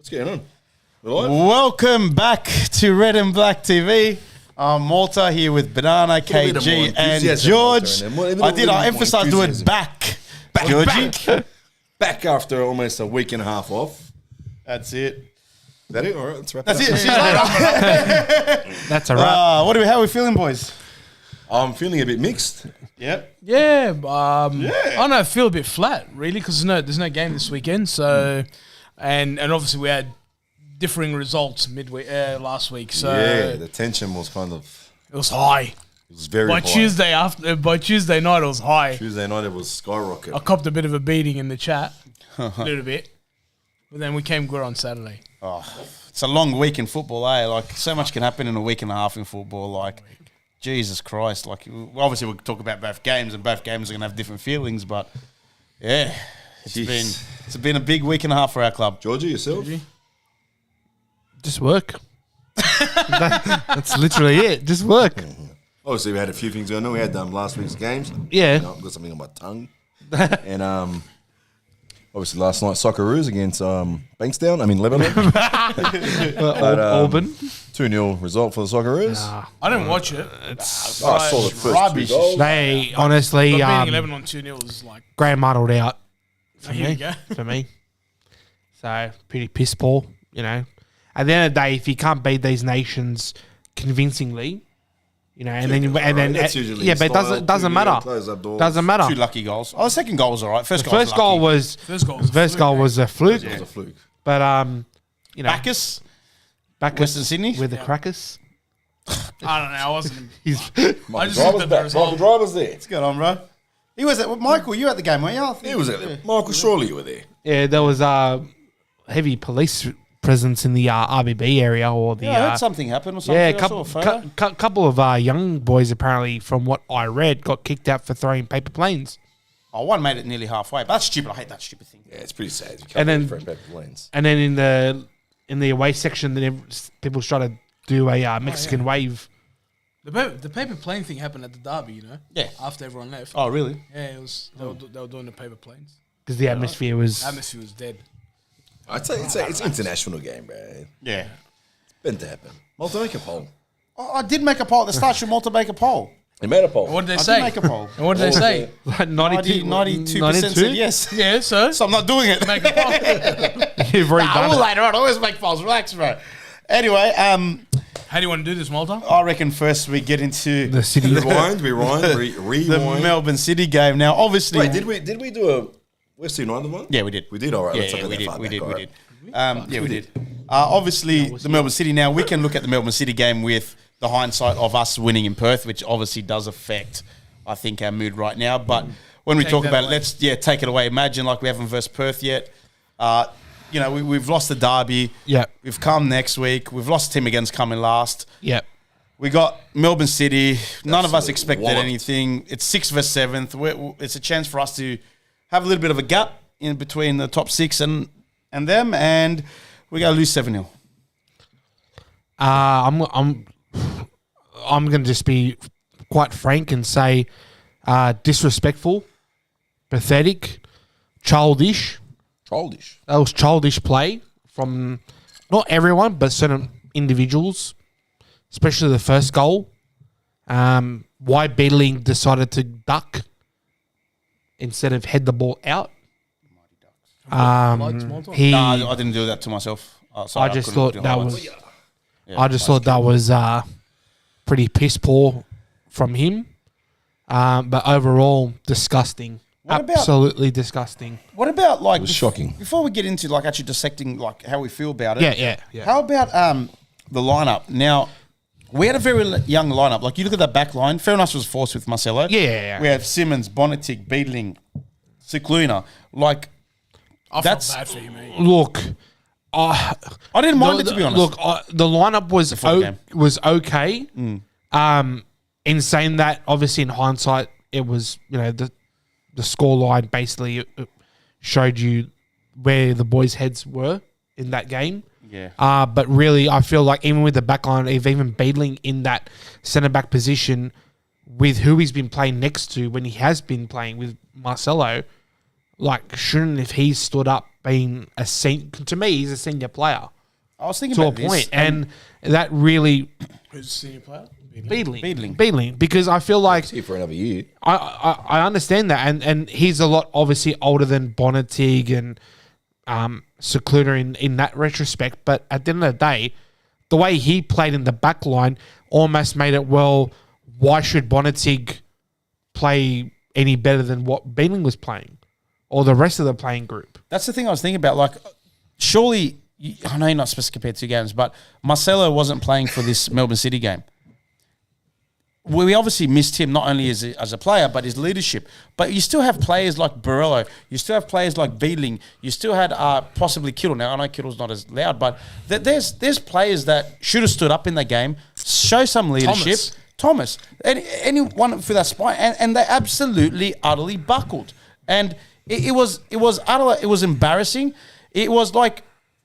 What's going on? We're live? Welcome back to Red and Black TV. I'm Malta here with Banana, KG, and George. I emphasised the word back. Georgie. Back after almost a week and a half off. That's it. Is that it? All right, let's wrap That's it up. it. See you later. That's a wrap. How are we feeling, boys? I'm feeling a bit mixed. Yep. Yeah, I don't know, I feel a bit flat, really, because there's no game this weekend. So, and obviously we had differing results midweek last week. So Yeah, the tension was kind of... it was high. It was very By high. By Tuesday night, it was high. Tuesday night, it was skyrocket. I copped a bit of a beating in the chat, a little bit, but then we came good on Saturday. Oh, it's a long week in football, eh? Like, so much can happen in a week and a half in football. Like, Jesus Christ. Like, obviously we'll talk about both games, and both games are going to have different feelings, but yeah, it's been a big week and a half for our club. Georgie, yourself? Just work. That's literally it. Just work. Obviously, we had a few things going on. We had last week's games. Yeah. I've got something on my tongue. And obviously last night, Socceroos against Lebanon. Auburn. 2-0 result for the Socceroos. I didn't watch it. I saw the first rubbish. 2 goals. They honestly But beating 11 on 2-0 was like, grandmothered out for here me. you go. For me. So pretty piss poor, you know. At the end of the day, if you can't beat these nations convincingly, you know, but it doesn't matter. Doesn't matter. 2 lucky goals. Oh, the second goal was all right. First First goal was a fluke. It was a fluke. But you know, Bacchus, back Western Sydney. with the crackers. I don't know. I wasn't. Michael just looked at the result. Driver's there. What's going on, bro? He was at Michael. You were at the game, weren't you? I think- He was there. Michael, surely you were there. Yeah, there was heavy police presence in the RBB area or the. Yeah, I heard something happened or something. Yeah, I saw a photo. couple of young boys apparently, from what I read, got kicked out for throwing paper planes. Oh, one made it nearly halfway. But that's stupid. I hate that stupid thing. Yeah, it's pretty sad. You can't And then- throw paper planes. And then in the away section, then people try to do a Mexican wave. The paper plane thing happened at the derby, you know? Yeah. After everyone left. Oh, really? Yeah, it was. They were doing the paper planes. Because the atmosphere was. The atmosphere was dead. I'd say it's an international game, bro. Yeah. Meant to happen. Malta, make a poll. Oh, I did make a poll at the start. Should Malta make a poll? He made a poll. What did they I say? did make a poll. And what did they say? Like 92, 92% said yes. Yeah, so So I'm not doing it. make a poll. You've already I done will it. later on. I always make polls. Relax, bro. Anyway, How do you want to do this, Malta? I reckon first we get into The city. Rewind. the Rewind. Melbourne City game. Now, obviously, Wait, did we do a West United one? Yeah, we did. We did. All right. Let's Yeah, not we go that did. far We back, did. all We right. did. Yeah, we did. Obviously, the Melbourne City. Now we can look at the Melbourne City game with the hindsight of us winning in Perth, which obviously does affect, I think, our mood right now. But when we Take talk that about it, away. let's take it away. Imagine like we haven't versed Perth yet. You know, we've lost the derby. Yeah. We've come next week. We've lost the team against coming last. Yeah. We got Melbourne City. None of us Absolute expected wallop. anything. It's 6th versus 7th. It's a chance for us to have a little bit of a gap in between the top 6 and them, and we're going to lose 7-0. I'm going to just be quite frank and say disrespectful, pathetic, childish. Childish. That was childish play from not everyone, but certain individuals, especially the first goal. Why Beetling decided to duck instead of head the ball out. He, No, I didn't do that to myself. I just couldn't thought do that highlights. was. Yeah, I just thought that was pretty piss poor from him. But overall, disgusting. What about- Absolutely disgusting. What about like It was shocking. Before we get into like actually dissecting like how we feel about it? Yeah. How about the lineup? Now we had a very young lineup. Like you look at that back line. Fair enough was forced with Marcelo. Yeah. We have Simmons, Bonitic, Beadling, Cicluna. Like I That's- felt bad for you, mate. Look, I didn't mind it to be honest. Look, the lineup was full game. was okay. In saying that, obviously in hindsight, it was the score line basically showed you where the boys' heads were in that game. Yeah. But really, I feel like even with the back line, if even Beadling in that centre back position with who he's been playing next to when he has been playing with Marcelo, like shouldn't if he stood up been to me, he's a senior player I was thinking to a about this. point, and that really Who's the senior player? Beadling, because I feel like Here for another year. I understand that, and he's a lot obviously older than Bonnetig and Secluder in that retrospect, but at the end of the day, the way he played in the back line almost made it, well, why should Bonnetig play any better than what Beadling was playing or the rest of the playing group? That's the thing I was thinking about. Like, surely, I know you're not supposed to compare two games, but Marcelo wasn't playing for this Melbourne City game. We obviously missed him not only as a player, but his leadership. But you still have players like Borrello. You still have players like Beadling. You still had possibly Kittle. Now, I know Kittle's not as loud, but there's players that should have stood up in the game, show some leadership. Thomas. Anyone for that spine. And they absolutely, utterly buckled. And it was embarrassing. It was like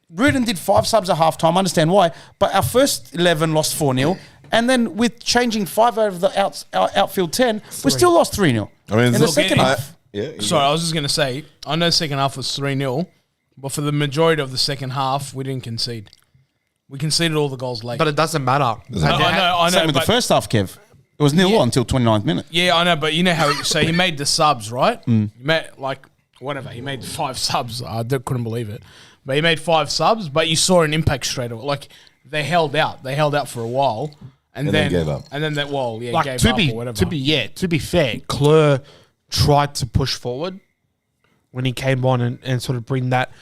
Rudin did 5 subs at halftime. I understand why. But our first 11 lost 4-0. And then with changing 5 out of the outfield 10, we still lost 3-0. I mean, in the second half. Sorry, I was just going to say, I know the second half was 3-0, but for the majority of the second half, we didn't concede. We conceded all the goals late. But it doesn't matter. I know. Same with the first half, Kev. It was 0-1 until 29th minute. Yeah, I know, but you know how... So he made the subs, right? He made, he made 5 subs. I couldn't believe it. But he made 5 subs, but you saw an impact straight away. Like, they held out. They held out for a while. And then gave up. And then gave Like, up or whatever. To be fair, Kleur tried to push forward when he came on and sort of bring that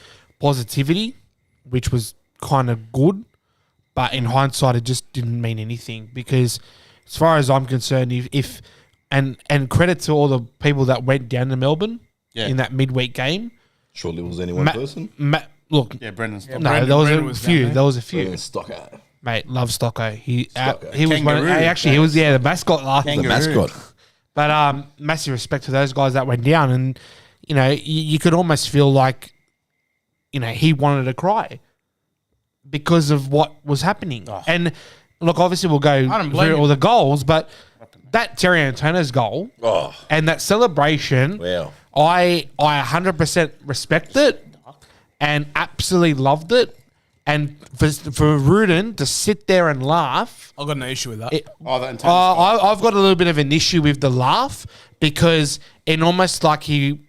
positivity, which was kind of good. But in hindsight, it just didn't mean anything, because as far as I'm concerned, if credit to all the people that went down to Melbourne in that midweek game. Surely it was any one person. Look. Yeah, Brendan's. No, there was a few. There was a few. Brendan Stocker. Mate, love Stocko. He was Kangaroo. he was the mascot last The mascot. But massive respect to those guys that went down, and you could almost feel like he wanted to cry because of what was happening. And look, obviously we'll go through all the goals, but that Terry Antono's goal and that celebration, Wow. I 100% respect it and absolutely loved it. And for Rudin to sit there and laugh, I've got no issue with that. I've got a little bit of an issue with the laugh, because it almost like he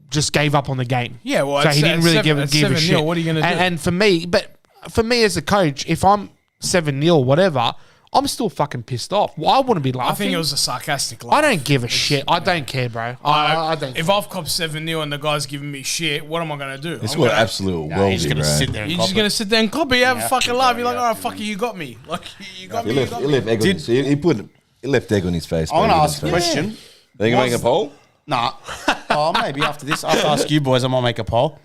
just gave up on the game. Yeah, well, so he didn't really give a 7-0, shit. what are you going to do? And for me as a coach, if I'm 7-0, whatever, I'm still fucking pissed off. Well, I wouldn't be laughing. I think it was a sarcastic laugh. I don't give a shit. I don't care, bro. I don't. If I've copped 7-0 and the guy's giving me shit, what am I going to do? It's got absolute He's worldie, going to bro. sit there and You're cop just it. going to sit there and copy, have a fucking laugh. You're like, yeah, all right, fuck you got me. Like, you got He me, left egg on his, he left egg on his face. I want to bro, ask a with his face. question. Are you going to make a poll? Nah. Maybe after this. After I ask you boys, I might make a poll.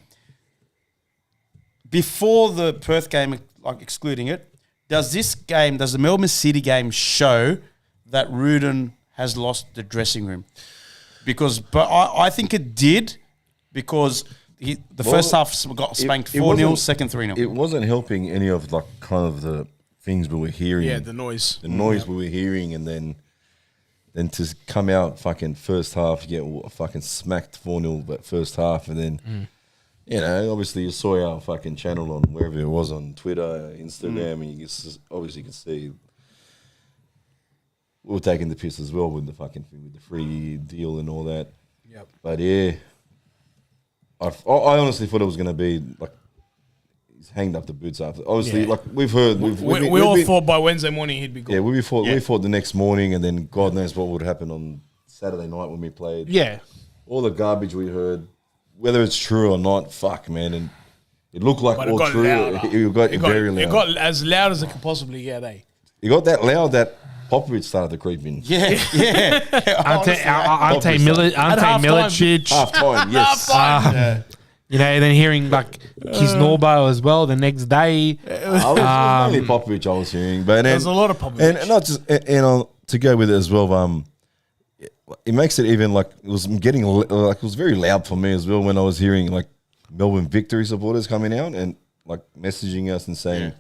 Before the Perth game, like excluding it, does the Melbourne City game show that Rudin has lost the dressing room? But I think it did, because first half got spanked 4-0, second 3-0. It wasn't helping any of kind of the things we were hearing. Yeah, the noise. The noise we were hearing, and then to come out fucking first half, you get fucking smacked 4-0 that first half, and then obviously you saw our fucking channel on wherever it was, on Twitter, Instagram, and you obviously can see we were taking the piss as well with the fucking thing, with the free deal and all that. Yep. But yeah, I honestly thought it was going to be like he's hanged up the boots after. Obviously, like we've heard, we all thought by Wednesday morning he'd be gone. Yeah, we thought the next morning, and then God knows what would happen on Saturday night when we played. Yeah. All the garbage we heard, whether it's true or not, fuck, man. And it looked like But all true. It got very loud. It got as loud as it could possibly get, eh? It got that loud that Popovich started to creep in. Yeah. Ante Milicic. Half time, yes. And then hearing like his Norbo as well the next day. It was mainly Popovich I was hearing. But There's a lot of Popovich. And not just, to go with it as well, it makes it even like, it was getting, like, it was very loud for me as well when I was hearing like Melbourne Victory supporters coming out and like messaging us and saying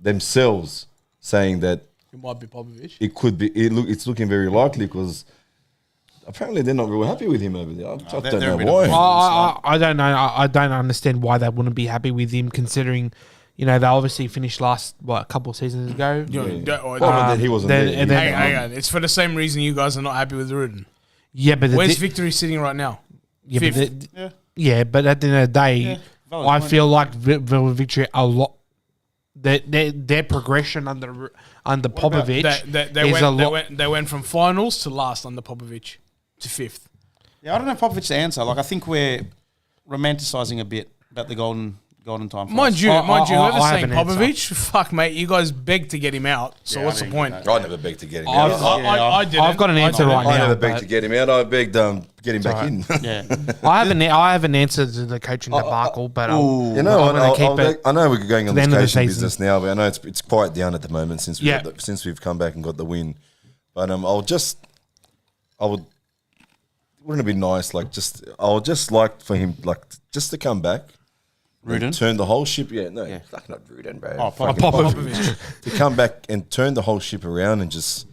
themselves saying that It might be Popovich. it could be, it's looking very likely, because apparently they're not real happy with him over there. I don't they're know a bit why. of I don't know. I don't understand why they wouldn't be happy with him, considering, you know, they obviously finished last, a couple of seasons ago. But then he wasn't there. and then- Hang on. It's for the same reason you guys are not happy with Rudin. Yeah, but Where's Victory sitting right now? yeah, but Fifth. but at the end of the day, valid I point. feel like Victory a lot. Their progression under Popovich They went from finals to last under Popovich to fifth. Yeah, I don't know Popovic's answer. Like, I think we're romanticising a bit about the golden time. For Mind us. you, whoever's I have saying an answer. Povich, fuck, mate, you guys begged to get him out. So what's the point? I never begged to get him I've- out. I didn't. I've got an answer right now. I never begged but to get him out. I begged get him back in. Yeah. I have an answer to the coaching debacle, but You know, I'm gonna keep it I know we're going on the this end of the coaching season. business now, but I know it's quiet down at the moment since Yeah. since we've come back and got the win. But wouldn't it be nice? I would just like for him, just to come back, Rudin? and turn the whole ship. Fuck not Rudin, bro. Oh, Fucking Popovich. to come back and turn the whole ship around and just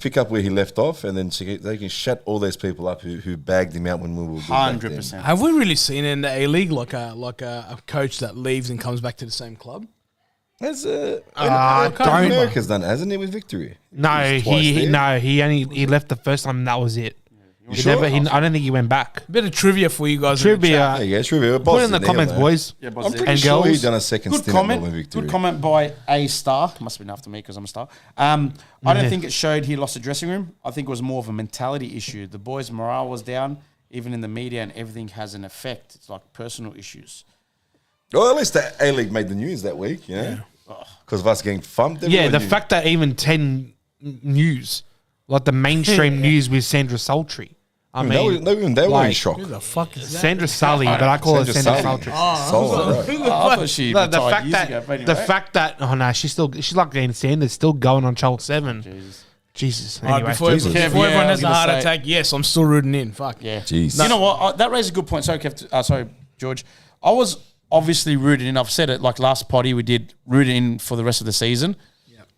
pick up where he left off, and then they can shut all those people up who bagged him out when we were good back then. 100%. Have we really seen in the A-League like a coach that leaves and comes back to the same club? That's don't. America's done, it, hasn't it, with Victory? No, He was twice there. he left the first time and that was it. You sure? I don't think he went back. Bit of trivia for you guys. in the chat. Trivia. There you go, trivia. Put it in the comments, boys. Yeah, I'm boss. pretty And sure girls. he done a second Good stint at Melbourne comment. Victory. Good comment by A Star. Must have been after me because I'm a star. I don't think it showed he lost the dressing room. I think it was more of a mentality issue. The boys' morale was down. Even in the media and everything has an effect. It's like personal issues. Well, at least the A-League made the news that week, you know? Because of us getting thumped. Yeah, everyone the knew. fact that even 10 news, like the mainstream news with Sandra Sultry. I mean, they were in like, shock. Who the fuck is that? Sandra Sully, but I call her Sandra Sully. Sultry. I thought she The retired fact years that ago. But the anyway. fact that she's like Jane Sanders still going on Channel 7. Jesus. All right, Anyway, before Jesus. everyone Yeah, I has was a gonna heart say- attack, yes, I'm still rooting in. Fuck. Yeah. Jeez. You know what? That raises a good point. Sorry, Kev. Sorry, George. I was obviously rooted in. I've said it like last potty we did rooted in for the rest of the season.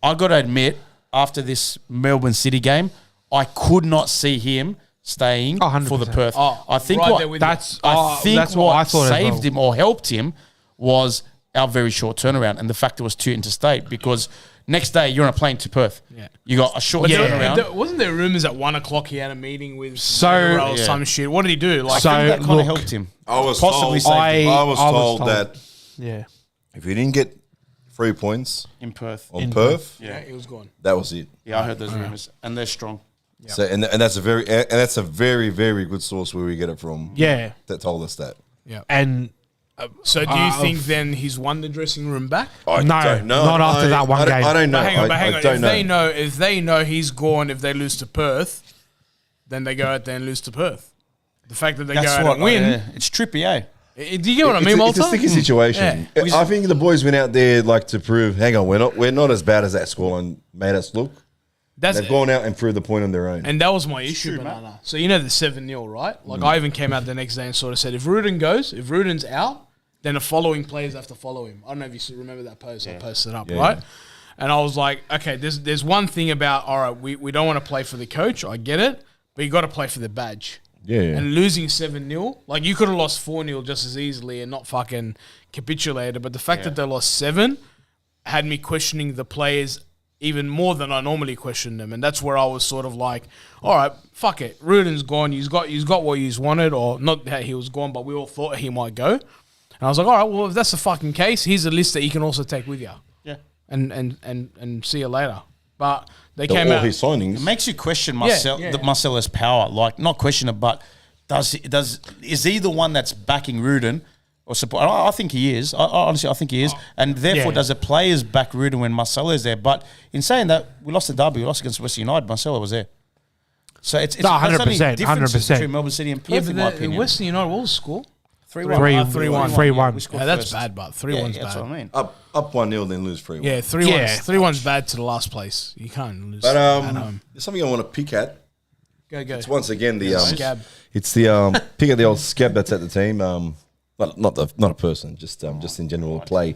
I got to admit, after this Melbourne City game, I could not see him staying Oh, for the 100%. Perth. Oh, I think right what there with that's I think that's what I thought as saved well. him or helped him was our very short turnaround and the fact it was 2 interstate because next day you're on a plane to Perth. Yeah. You got a short Yeah. turnaround. Wasn't there rumors at 1 o'clock he had a meeting with So- Federer or Yeah. some shit? What did he do? Like, So- I think that kind look, of helped him. I was Possibly told, saved him. I was told that Yeah. if he didn't get 3 points In Perth. on Perth, yeah, he was gone. that was it. Yeah, I heard those rumors, and they're strong. So and that's a very very good source where we get it from. Yeah. That told us that. And So do you think then he's won the dressing room back? I No, don't know. not after that one game. I don't know. But hang on, I don't know. If they know he's gone, if they lose to Perth, then they go out there and lose to Perth. The fact that they go out and win, It's trippy, eh? do you get what I mean, It's a Walter? sticky situation. Yeah. I think the boys went out there like to prove. Hang on, we're not as bad as that scoreline made us look. That's They've gone out and proved the point on their own. And that was my issue, Banana. So you know the 7-0, right? Like I even came out the next day and sort of said, if Rudin's out, then the following players have to follow him. I don't know if you still remember that post. I posted it up, right? Yeah. And I was like, okay, there's one thing about, all right, we don't want to play for the coach. I get it. But you got to play for the badge. Yeah. And losing 7-0, like you could have lost 4-0 just as easily and not fucking capitulated. But the fact that they lost 7 had me questioning the players even more than I normally question them. And that's where I was sort of like, all right, fuck it. Rudin's gone. He's got what he's wanted, or not that he was gone, but we all thought he might go. And I was like, all right, well, if that's the fucking case, here's a list that you can also take with you. Yeah. And see you later. But they all came out. his signings. It makes you question Yeah. Marcelo's power. Like, not question it, but is he the one that's backing Rudin or support? I think he is. Honestly, I think he is. And therefore, Yeah. does the players back Rudin when Marcelo is there? But in saying that, we lost the derby. We lost against West United. Marcelo was there. So it's No, 100%, that's only differences 100%. between Melbourne City and Yeah, Perth, in my but opinion. Western United, what was the score? 3-1. 3-1. 3-1. We scored Yeah, that's first. bad, but 3-1's That's bad. what I mean. Up 1-0, then lose 3-1. Yeah, 3-1's, Yeah. 3-1's bad to the last place. You can't lose But at home. there's something I want to pick at. Go. It's once again the Scab. It's the pick at the old scab that's at the team. Not a person, just in general play.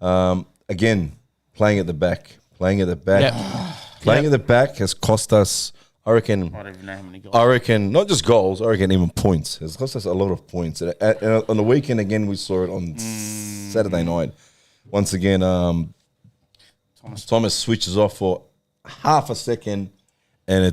Again, playing at the back. Playing at the back has cost us I reckon. I don't even know how many goals. I reckon not just goals. I reckon even points. It's cost us a lot of points. And on the weekend again, we saw it on Saturday night. Once again, Thomas switches off for half a second, and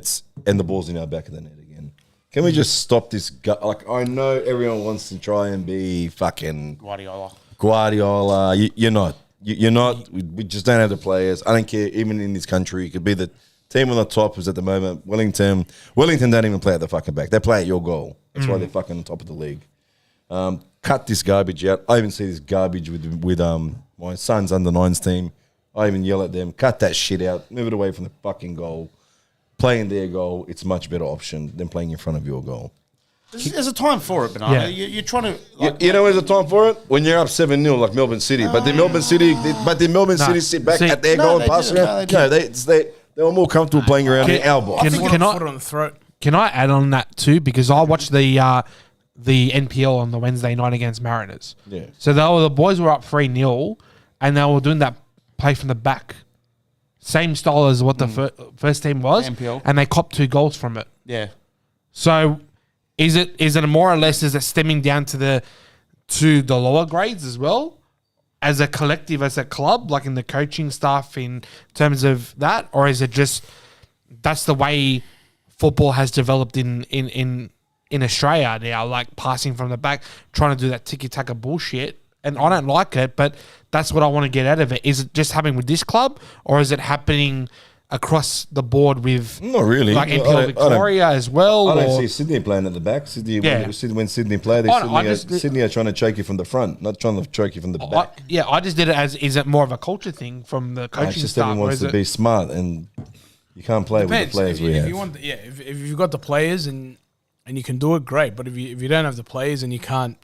the ball's in our back of the net again. Can we just stop this? Like, I know everyone wants to try and be fucking Guardiola. You're not. You're not. We just don't have the players. I don't care. Even in this country, it could be the team on the top is at the moment Wellington. Wellington don't even play at the fucking back. They play at your goal. That's why they're fucking on top of the league. Cut this garbage out. I even see this garbage with my son's under-9s team. I even yell at them, cut that shit out, move it away from the fucking goal. Play in their goal. It's a much better option than playing in front of your goal. There's a time for it, Banana. Yeah. You're trying to... You know where's the time for it? When you're up 7-0 like Melbourne City. But did Melbourne City sit back at their goal and pass around? No, they were more comfortable playing around in our box. Can I put it on the throat? Can I add on that too? Because I watched the NPL on the Wednesday night against Mariners. Yeah. So the boys were up 3-0 and they were doing that play from the back. Same style as what the first team was. NPL. And they copped 2 goals from it. Yeah. So is it more or less, is it stemming down to the lower grades as well? As a collective, as a club, like in the coaching staff in terms of that? Or is it just that's the way football has developed in Australia now, like passing from the back, trying to do that tiki-taka bullshit? And I don't like it, but that's what I want to get out of it. Is it just happening with this club, or is it happening across the board with Not really. like NPL Victoria as well? I don't or- see Sydney playing at the back. Sydney, Yeah. when Sydney play, Sydney are trying to choke you from the front, not trying to choke you from the back. I just did it as, is it more of a culture thing from the coaching It's just staff? everyone or wants is to it- be smart, and you can't play with the players we have. If you want, if you've got the players and you can do it, great. But if you don't have the players and you can't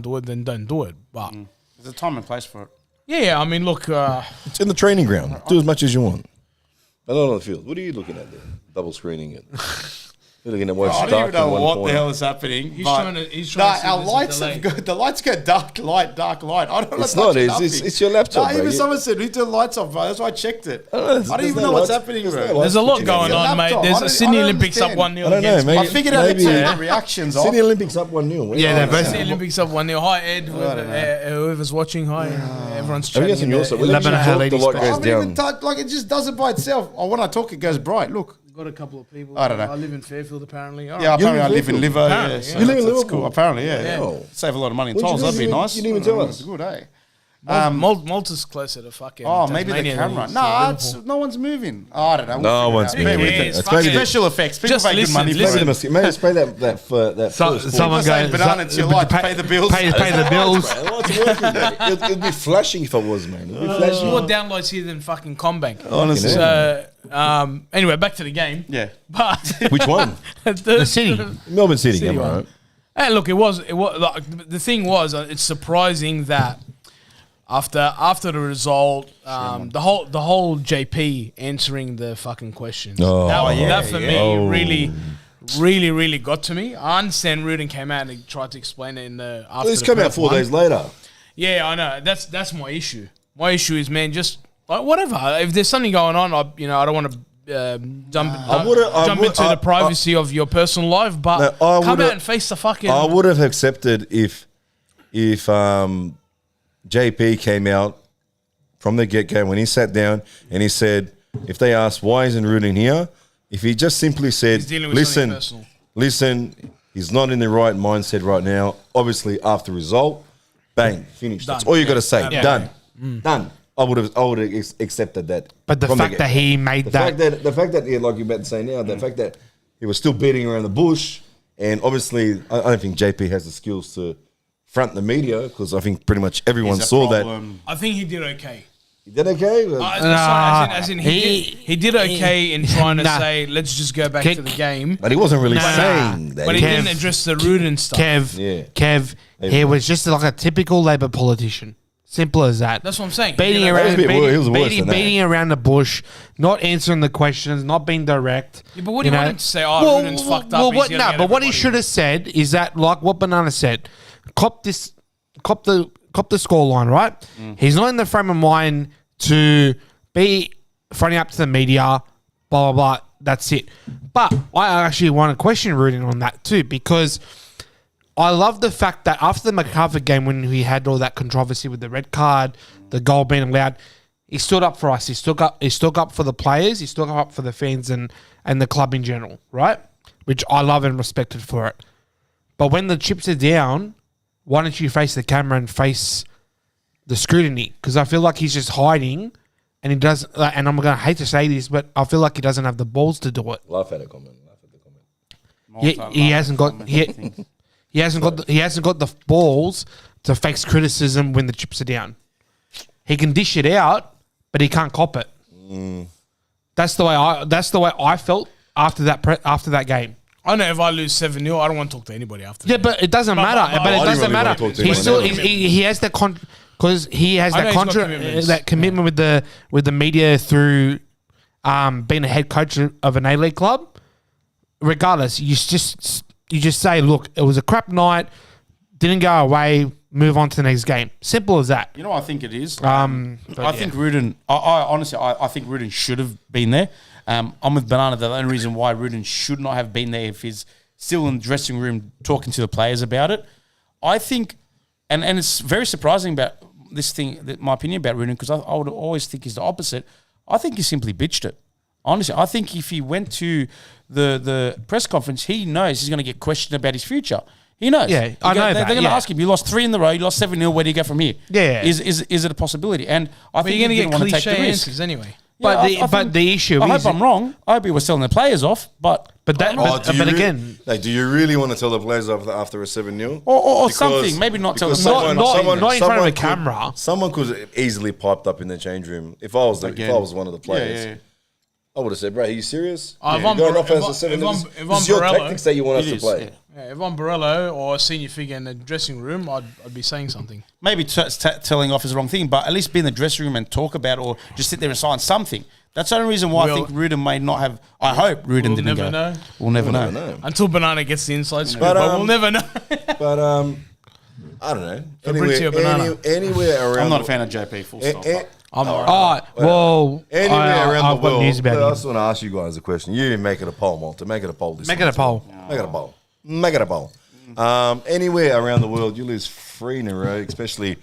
do it, then don't do it. But There's a time and place for it. yeah, I mean, look, It's in the training ground. Do as much as you want. But not on the field. What are you looking at there? Double screening it. You're looking at what's I dark don't even know in one what corner. the hell is happening. He's but- trying to see our if there's a lights delay. have got, the lights go dark light. I don't It's know. not. It's your laptop, bro. Even someone said, we turn the lights off, bro. That's why I checked it. I There's don't even no know what's lights. happening, There's bro. no there's a lot lights. going Your on, mate. laptop. There's I a Sydney don't Olympics up understand. 1-0 I don't know, against. mate. I figured out Maybe- to turn the reactions off. Sydney Olympics up 1-0. Yeah, they're both- Sydney Olympics up 1-0. Hi, Ed. Whoever's watching, hi. Everyone's Have you chatting. guys on in your there. side? When Lebanon you talk, the ladies light back. I goes haven't even down. touched, like it just does it by itself. Oh, when I talk, it goes bright. Look. Got a couple of people. I don't know. I live in Fairfield, apparently. All Yeah, right. apparently I live live in in Liver. Apparently, Yeah, yeah. so You live in that's Liverpool? cool. Apparently, yeah. Oh. Save a lot of money in What'd you tolls. do? That'd be You nice. didn't even tell us. It's a good, eh? Malta's closer to fucking. Oh, maybe the Tasmania than camera. it is No, to it's, Liverpool. no one's moving. Oh, I don't know. No We'll one's figure it out. moving. Maybe It's it's maybe- special effects. People Just pay good listen, money listen. for Maybe it. maybe spray that first Someone People say, goes, "Banana, it's your light. Pay the bills." Pay the bills. It'd be flashing if I was, man. It'd be flashing. More downloads here than fucking Combank. Honestly. So, anyway, back to the game. Yeah. But Which one? The City. Melbourne City. City Come one. on. Hey, look, it was like, the thing was, it's surprising that after the result, the whole JP answering the fucking questions. Oh, that for me Oh. really got to me. I understand Rudin came out and tried to explain it in the after. It's the come out Perth 4 one. days later. Yeah, I know. That's my issue. My issue is, man, just like whatever. If there's something going on, I don't want to jump into the privacy of your personal life, but No, I come would've- out and face the fucking. I would have accepted if JP came out from the get-go when he sat down and he said, if they asked why isn't Rudin here, if he just simply said, He's dealing with something personal. listen, he's not in the right mindset right now. Obviously, after result, bang, finished. Done. That's all you got to say. Yeah. Done. Done. I would have accepted that. But the from fact that he made the that. fact that, yeah, like you're about to say now, the fact that he was still beating around the bush, and obviously, I don't think JP has the skills to front the media because I think pretty much everyone It's a saw that. problem. I think he did okay. He did okay. As in he did okay in trying to say, let's just go back to the game. But he wasn't really Nah. saying that. But he Kev- didn't address the Rudin stuff. Kev, he was just like a typical Labor politician. Simple as that. That's what I'm saying. Beating You know, around, He was worse beating, than that. beating around the bush, not answering the questions, not being direct. Yeah, but what do you want him to say? Oh, Rudin's fucked up. Well, he's what? yelling No, at but what he everybody. should have said is that, like what Banana said, cop the scoreline, right? He's not in the frame of mind to be fronting up to the media, blah blah blah. that's it. But I actually want to question Rudin on that too, because I love the fact that after the MacArthur game, when he had all that controversy with the red card, the goal being allowed, he stood up for us. He stood up for the players. He stood up for the fans and the club in general, right? Which I love and respected for it. But when the chips are down, why don't you face the camera and face the scrutiny? Because I feel like he's just hiding, and he does. And I'm gonna hate to say this, but I feel like he doesn't have the balls to do it. Laugh at a comment. He hasn't got. He hasn't got the balls to face criticism when the chips are down. He can dish it out, but he can't cop it. That's the way I felt after that game. I know if I lose 7-0, I don't want to talk to anybody after. Yeah, but it doesn't matter. But it doesn't matter. He has that because he has that commitment with the media through being a head coach of an A-League club. Regardless, you just say, look, it was a crap night, didn't go away, move on to the next game. Simple as that. You know what I think it is? I think Rudin, I honestly think Rudin should have been there. I'm with Banana. The only reason why Rudin should not have been there if he's still in the dressing room talking to the players about it. I think, and it's very surprising about this thing, my opinion about Rudin, because I would always think he's the opposite. I think he simply bitched it. Honestly, I think if he went to the press conference, he knows he's going to get questioned about his future. He knows. Yeah, I know that. They're going to ask him, you lost 3 in the row, you lost 7-0, where do you go from here? Yeah. Is it a possibility? And I think you're going to didn't get want to take the cliche risk. answers anyway. But the issue I is... hope I'm wrong. I hope he was selling the players off, but again... do you really want to tell the players after a 7-0? Or something. Maybe not tell them. Not in front of a camera. Someone could easily piped up in the change room. If I was one of the players, I would have said, bro, are you serious? If I'm it's your tactics that you want us to play. Yeah, if I'm Borello or a senior figure in the dressing room, I'd be saying something. Maybe telling off is the wrong thing, but at least be in the dressing room and talk about, or just sit there and sign something. That's the only reason why I think Rudin may not have. I hope Rudin didn't go. Know. We'll never know. Until Banana gets the inside scoop, but we'll never know. But I don't know. Anywhere around. I'm not a fan of JP. Full stop. I'm alright. Well, anywhere around the world. News about I just want to ask you guys a question. You didn't make it a poll, Malta. Make it a poll. Make it a poll. Make it a poll. Anywhere around the world, you lose 3 in a row, especially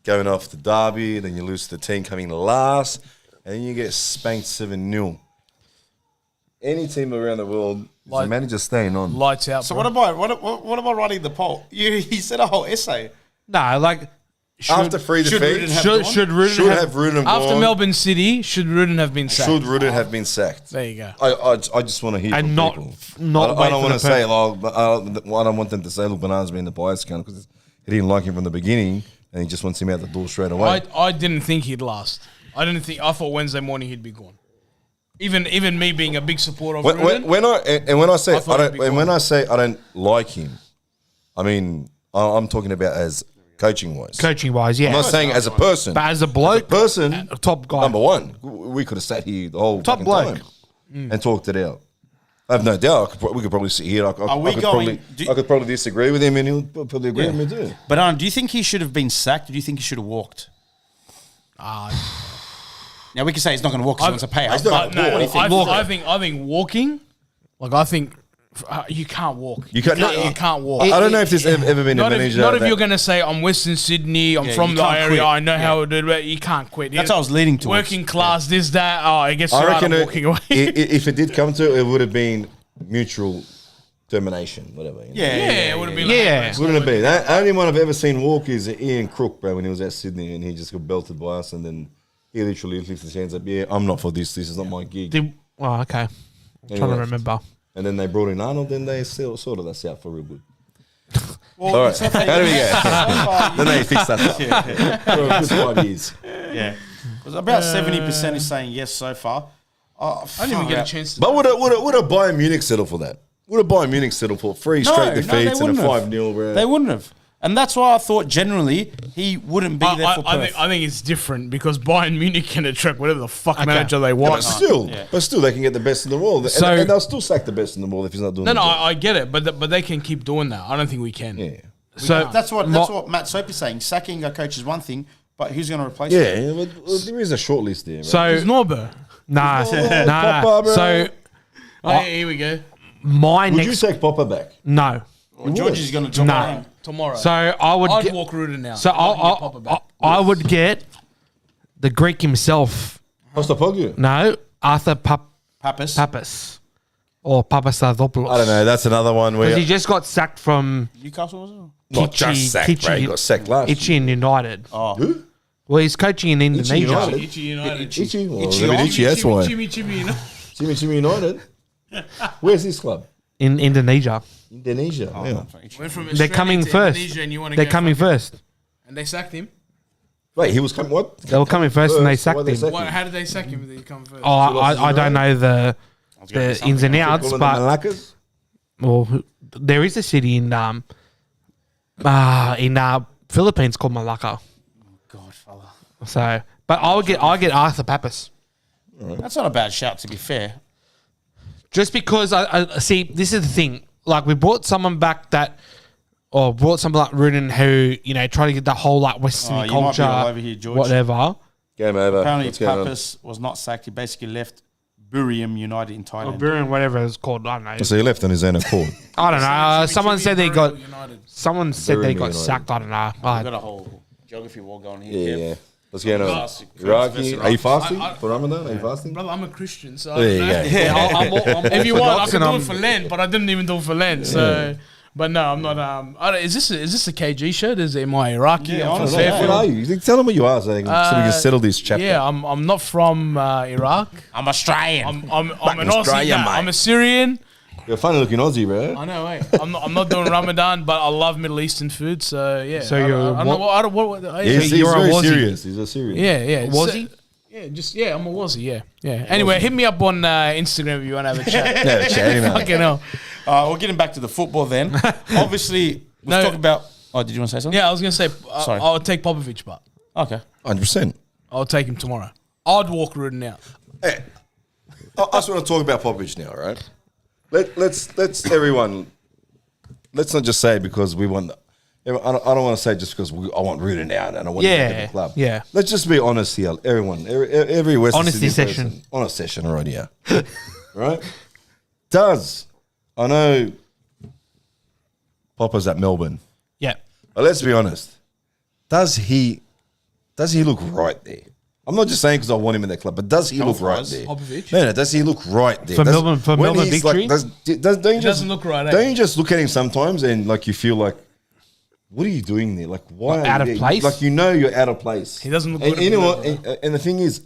going off the derby. Then you lose to the team coming last, and then you get spanked 7-0. Any team around the world, the manager staying on. Lights out. So what am I writing the poll? He said a whole essay. No, like. After 3 defeats, should Rudin have Rudin after gone? Melbourne City, should Rudin have been sacked? Should Rudin have been sacked? There you go. I just want to hear from people. I don't want to say, I don't want them to say, look, Banana's been the bias account, because he didn't like him from the beginning, and he just wants him out the door straight away. I didn't think he'd last. I thought Wednesday morning he'd be gone. Even me being a big supporter of Rudin. When I say I don't like him, I mean I'm talking about as coaching wise, yeah. I'm not saying as a person. But as a bloke, top guy. Number one, we could have sat here the whole top bloke time and talked it out. I have no doubt we could probably sit here. I could probably disagree with him, and he'll probably agree with me too. But do you think he should have been sacked, or do you think he should have walked? Now we can say he's not going to walk because it's a payout. I think walking. Like I think. You can't walk. You can't walk. I don't know if there's ever been a manager. Not if you're going to say, I'm Western Sydney, I'm from the area, I know how to do it. You can't quit. That's what I was leading to. Working class, this, that. I guess I reckon walking away. If it did come to it, it would have been mutual termination, whatever. It would have been. Wouldn't it be? The only one I've ever seen walk is Ian Crook, bro, when he was at Sydney, and he just got belted by us, and then he literally lifted his hands up. Yeah, I'm not for this. This is not my gig. Okay. I'm trying to remember. And then they brought in Arnold, then they sorted us out for real good. All right, how do we go? Then they fixed that up. For a good 5 years. Yeah. Because about 70% is saying yes so far. I didn't even get a chance to. But would a Bayern Munich settle for that? Would a Bayern Munich settle for 3 straight defeats and a 5-0? Bro? They wouldn't have. And that's why I thought generally he wouldn't be there for Perth. I think it's different because Bayern Munich can attract whatever the fuck manager they want. But still, they can get the best in the world. And they'll still sack the best in the world if he's not doing it. No, I get it, but they can keep doing that. I don't think we can. Yeah. So that's what Matt Soap is saying. Sacking a coach is one thing, but who's going to replace him? Yeah, but there is a short list there. Right? So it's Norber. Nah. So Oh, here we go. My Would you next take Popper back? no. Well, George is going to jump No. around. Tomorrow. So I would I'd get, walk Rudin now. so I can get Popper back. I would get the Greek himself. Postapoglu? No, Arthur Pappas. Pappas or Papastathopoulos. I don't know. That's another one where Because he just got sacked from Newcastle, was it? not just sacked, bro. He got sacked last Itchy year. in United. Oh. Who? Well, he's coaching in Indonesia. United? Itchy United. Itchy. Well, Itchy Itchy, on. Itchy, that's why. Chimmy, you know. Jimmy United. Where's this club? In Indonesia. Indonesia. Oh, yeah. Went from They're Australia coming to first. Indonesia and you want to They're go coming fucking- first. And they sacked him. Wait, he was coming. What? They were coming first and they sacked Why they him. sacked What, him? how did they sack him if they come first? Oh, I don't know the ins and outs, Calling them but Malaccas? well, there is a city in Philippines called Malacca. God, fella. So, but I get Arthur Pappas That's not a bad shout, to be fair. just because I see. This is the thing. Like we brought someone back brought someone like Rudin who try to get that whole like Western Oh, you might be culture, all over here, George. whatever. Game over. Apparently, What's going on? Pappas was not sacked. He basically left Buriram United in Or Thailand. Burin, whatever it's called. I don't know. So he left on his own accord. I don't know. Someone said they got. United. Someone said they Burin got United. sacked. I don't know. We've got a whole geography war going here. Yeah, Kev. yeah. What's going on? Classic. Iraqi? Are you fasting I- for Ramadan? Are you fasting? Brother, I'm a Christian, so There you go. Yeah, I'm all if you want, I Orthodox can and do it I'm- for Lent, but I didn't even do it for Lent. So, but no, I'm not. Is this a KG shirt? Is it my Iraqi? Yeah, I'm from honestly, Fairfield. What are you? Tell them what you are so we can settle this chapter. Yeah, I'm not from Iraq. I'm Australian. I'm an Aussie. Australia, Nah, mate. I'm a Syrian. You're a funny looking Aussie, bro. I know, eh? I'm not doing Ramadan, but I love Middle Eastern food. So yeah. So I you're don't know what. I don't, what He's you're a very Aussie. serious. He's a serious. yeah. Aussie? Yeah, I'm a Aussie. Yeah. Anyway, hit me up on Instagram if you want to have a chat. Yeah, chatting out. Fucking hell. We're getting back to the football then. Obviously, we've No. talked about. Oh, did you want to say something? Yeah, I was gonna say Sorry. I'll take Popovic, but Okay. 100%. I'll take him tomorrow. I'd walk Rudin out. Hey, I just want to talk about Popovich now, right? Let's everyone. Let's not just say because we want. I don't want to say just because I want Rudin out and I want him back in the club. yeah. Let's just be honest here, everyone. Every Western Honesty Sydney session. person- honest session already, yeah. Right? I know Popper's at Melbourne, Yeah. but let's be honest. Does he look right there? I'm not just saying because I want him in that club, but does he look right Health-wise, there? Popovic? No, does he look right there? For Does- Melbourne when Melbourne he's victory? don't you just doesn't look right, eh? Don't you just look at him sometimes and like you feel like, what are you doing there? Like why are Out you of there? place? Like you're out of place. He doesn't look And good at you know the what? level, And the thing is,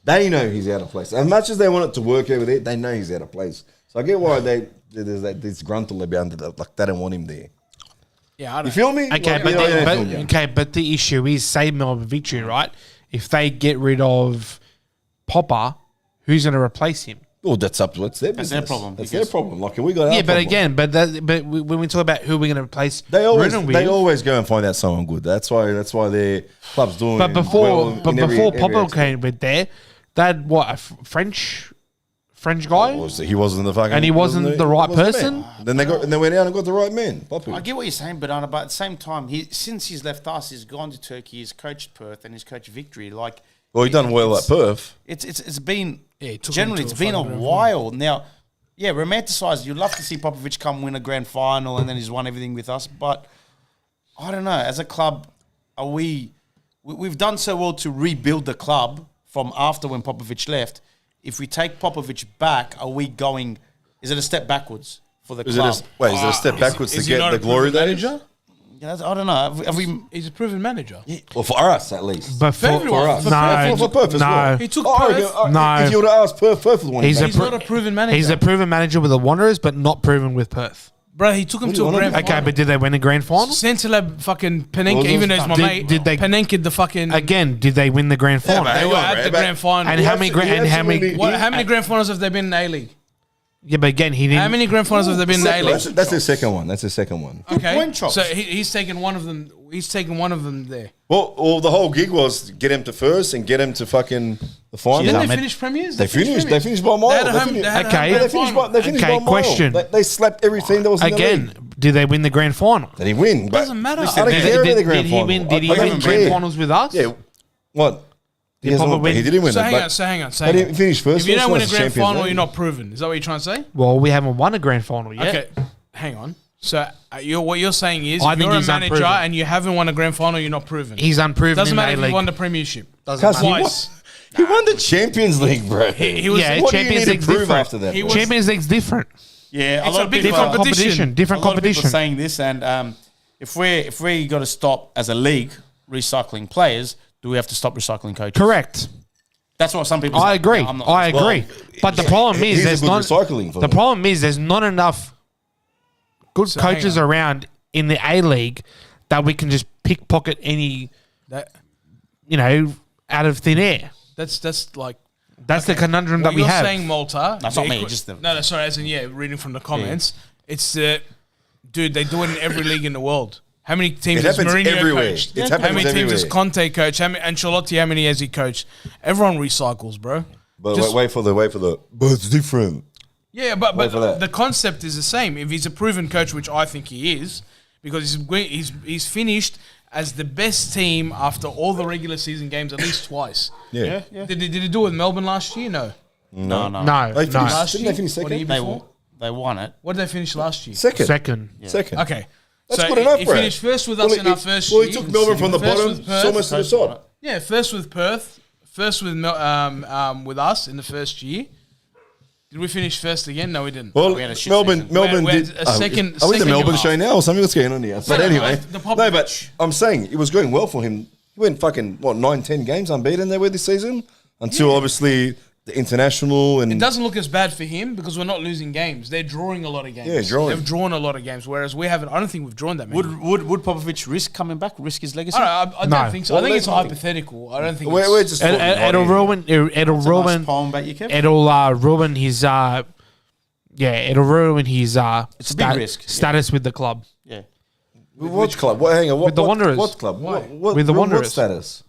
they know he's out of place. As much as they want it to work over there, they know he's out of place. So I get why there's that disgruntled about it. Like they don't want him there. Yeah, I You don't. feel me? Okay, Like, but, you know, the, yeah, but feel me. okay, but the issue is, say Melbourne Victory, right? If they get rid of Popper, who's going to replace him? Well, that's up to it's their That's business. their problem, That's because- their problem. Like we got. Our Yeah, but problem. again, when we talk about who we're going to replace, They always Rudin with, always go and find out someone good. That's why their club's doing. But before well in every Popper aspect. came with there, they had what, a French guy? He wasn't the fucking, And he wasn't the right wasn't person? man. Then they went out and got the right man. Popu. I get what you're saying, but at the same time, since he's left us, he's gone to Turkey, he's coached Perth, and he's coached Victory. Like, Well, he done well at Perth. it's been Yeah, he took him generally to it's a been a fucking grand while now. Yeah, romanticized. You'd love to see Popovic come win a grand final, and then he's won everything with us. But I don't know. As a club, we've done so well to rebuild the club from after when Popovic left. If we take Popovic back, are we going? Is it a step backwards for the Is it club? is it a step backwards to Is he get not the a glory proven days? manager? Yeah, I don't know. Have we? He's a proven manager. Well, for us at least. But for everyone, us. no, For Perth as well. no, He took Oh, Perth. No. If you would have asked Perth would want He's him a back. He's not a proven manager. he's a proven manager with the Wanderers, but not proven with Perth. Bro, he took him What do to you a want grand him to Okay, but did they win the grand final? Centrelab fucking Penenka, Well, even though he's my did- mate, did they- Penenka the fucking... Again, did they win the grand final? but They hang were on, at bro, the but- grand final. And how many He absolutely- How many grand finals have they been in the A-League? Yeah, but again, he didn't. How many grand finals have there been in the A-League? That's the second one. That's the second one. Okay, point, Chops. so he's taken one of them. He's taken one of them there. Well, the whole gig was get him to first and get him to fucking the final. Didn't they Ahmed. finish premiers? They finished by a mile. They had a home- finished- they had a Okay. home They grand final. They finished Okay, by a mile. question. They slapped every team that was in the Again, league. did they win the grand final? They didn't win. But Doesn't matter. I don't Did, care about the did grand he final. win? Did he I don't win care. grand finals with us? Yeah. What? He has probably not- win. he didn't win So it. hang but on, so hang on. They didn't finish first. If you first don't win a was grand Champions final, League. you're not proven. Is that what you're trying to say? Well, we haven't won a grand final yet. Okay, hang on. So what you're saying is, I if think you're a he's manager unproven. and you haven't won a grand final, you're not proven. He's unproven Doesn't in matter if A-League. you won the premiership. Cuz he won- Twice. He won the Champions League, bro. He was. Yeah, What do you Champions need League's to prove different. after that? He bro? was- Champions League's different. Yeah, It's a big Different competition. competition. Different a lot of people competition. are saying this, and if we got to stop as a league recycling players, do we have to stop recycling coaches? Correct. That's what some people. I say. agree. No, I'm not. I agree. But the problem is he's a there's good not recycling for the them. problem is there's not enough good So hang coaches on. around in the A League that we can just pickpocket any That, out of thin air. that's like. That's the conundrum What that we you're have. saying, Malta. That's the not me, equi- just the- no, sorry. As in, reading from the comments, it's the dude. They do it in every league in the world. How many teams It has happens Mourinho everywhere. coached? It How happens many teams has everywhere. Conte coached? How many Ancelotti? How many has he coached? Everyone recycles, bro. But Just- wait for the. But it's different. Yeah, but Wait for that. the concept is the same. If he's a proven coach, which I think he is, because he's finished as the best team after all the regular season games at least twice. Yeah. Did he do it with Melbourne last year? No. No. No, They finished, no. Last didn't year? they finish What, the year second? before? They won it. What did they finish last year? Second. Second. Second. Okay. That's so good enough, he bro. finished first with us in our first year. Well, he took Melbourne from the First bottom, with Perth. almost to the top. Yeah, first with Perth, first with with us in the first year. Did we finish first again? No, we didn't. Well, We had a shit Melbourne season. We had did. a second- Are we the second Melbourne half. show now or something? What's going on here? But no, anyway, the no, Popovich. but I'm saying it was going well for him. He went fucking 9-10 games unbeaten they were this season until obviously the international and It doesn't look as bad for him because we're not losing games. They're drawing a lot of games. Yeah, drawing. They've drawn a lot of games, whereas we haven't. I don't think we've drawn that many. Would Popovich risk coming back? Risk his legacy? I don't No. think so. Well, I think it's there's nothing. hypothetical. I don't think we're it's... just It'll talking ruin. It'll It's a nice ruin. poem about you, Kev. It'll ruin his. It'll ruin his. It's a big risk, yeah. Status with the club. Yeah. Which club? What, hang on. What, With the what- Wanderers. What club? Why? What, With the what Wanderers. status?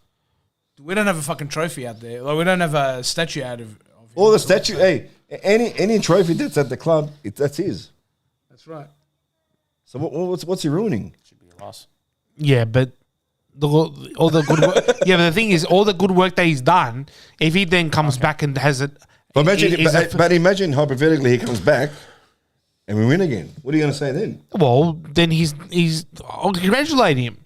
We don't have a fucking trophy out there. Like, we don't have a statue out of All the statue. Hey, any trophy that's at the club, that's his. That's right. So what's he ruining? Should be a loss. Yeah, but all the good work. Yeah, but the thing is, all the good work that he's done. If he then comes back and has it, But imagine, is but imagine hypothetically he comes back and we win again. What are you going to say then? well, then he's. I'll congratulate him.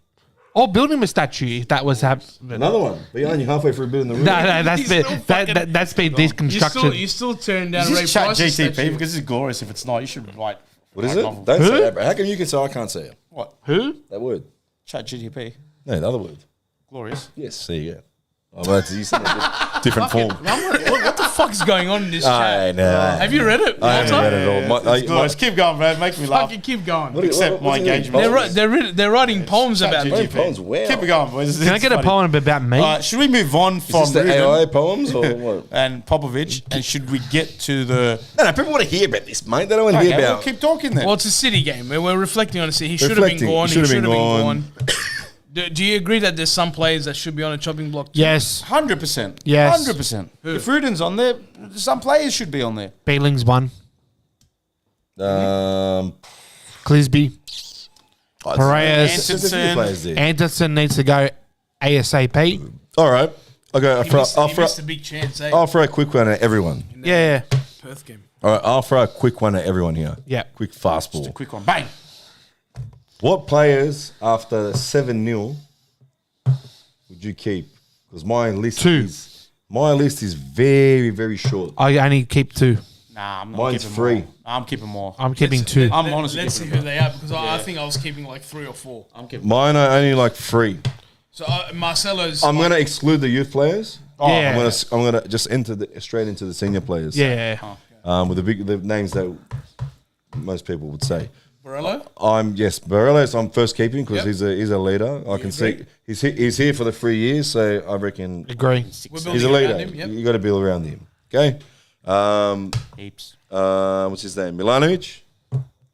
I'll build him a statue if that was happening. Another one. But you're only halfway through building the room. No, that's He's been still fucking- that's been You deconstruction. still turn down Is Ray this chat Price's GTP? statue. Because this is glorious. If it's not, you should write. What is write it? novel. Don't Who? say that, bro. How come you can say I can't say it? What? Who? That word. Chat GTP. No, the other word. Glorious. Yes, there you go. Oh, well, that's you said it in different form. What the fuck is going on in this I chat? know. Have you read it? I haven't Walter? read it all. It's glorious. Keep going, bro. Make me laugh. Fucking keep going. Except my engagement. They're writing poems about GTP. me. Poems, wow. Keep it going, boys. Can I get a poem about me? Should we move on Is from this the Ruben AI poems or what? and Popovich? And should we get to the? No, people want to hear about this, mate. They don't want to hear Okay, about. well, keep talking then. Well, it's a City game. We're reflecting on it. He should have been Reflecting. gone. He He should should have have been been gone. Do you agree that there's some players that should be on a chopping block? too? yes, 100%. Yes. 100%. If Ruden's on there, some players should be on there. Beeling's one. Clisby. Piraeus. There's a few players there. Anderson needs to go ASAP. All right. Okay, He missed a big chance, eh? I'll throw a quick one at everyone. Yeah, Perth game. All right, I'll throw a quick one at everyone here. Yeah. Quick fastball. Quick one. Bang. What players after 7-0 would you keep? Because my list Two. is very, very short. I only keep two. Nah, I'm not Mine's keeping free. more. I'm keeping more. I'm keeping two. I'm honestly Let's see keeping who they are because I think I was keeping like 3 or 4. I'm keeping Mine are only like 3. So Marcelo's. I'm going to exclude the youth players. Yeah. I'm gonna just straight into the senior players. Yeah. With the names that most people would say. Borello. Barello's I'm first keeping because Yep. he's a leader. I can see he's here for the 3 years, so I reckon Agree. We're he's building a leader. around him. Yep. You got to build around him. Okay. heaps. What's his name? Milanovic.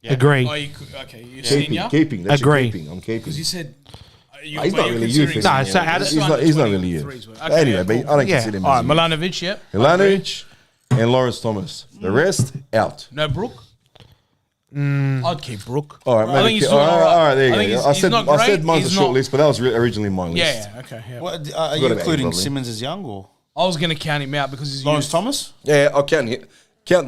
Agree. Oh, you're senior. Keeping. That's Agree. keeping. I'm keeping. Because you said. He's not really youth. No, so out of- he's not really youth. Anyway, but I don't Yeah. consider him. All right, as youth. Milanovic. Yep. Milanovic and Lawrence Thomas. The rest out. No Brook. I'd keep Brook. All right, I think he's all doing right, all right. all right, there you I think go. he's- I he's said not I said great, mine's a he's short not- list, but that was originally my list. Yeah, okay. Yeah. What, are you Got about including eight, probably. Simmons as young or I was going to count him out because he's Lawrence used. Thomas? Yeah, I'll count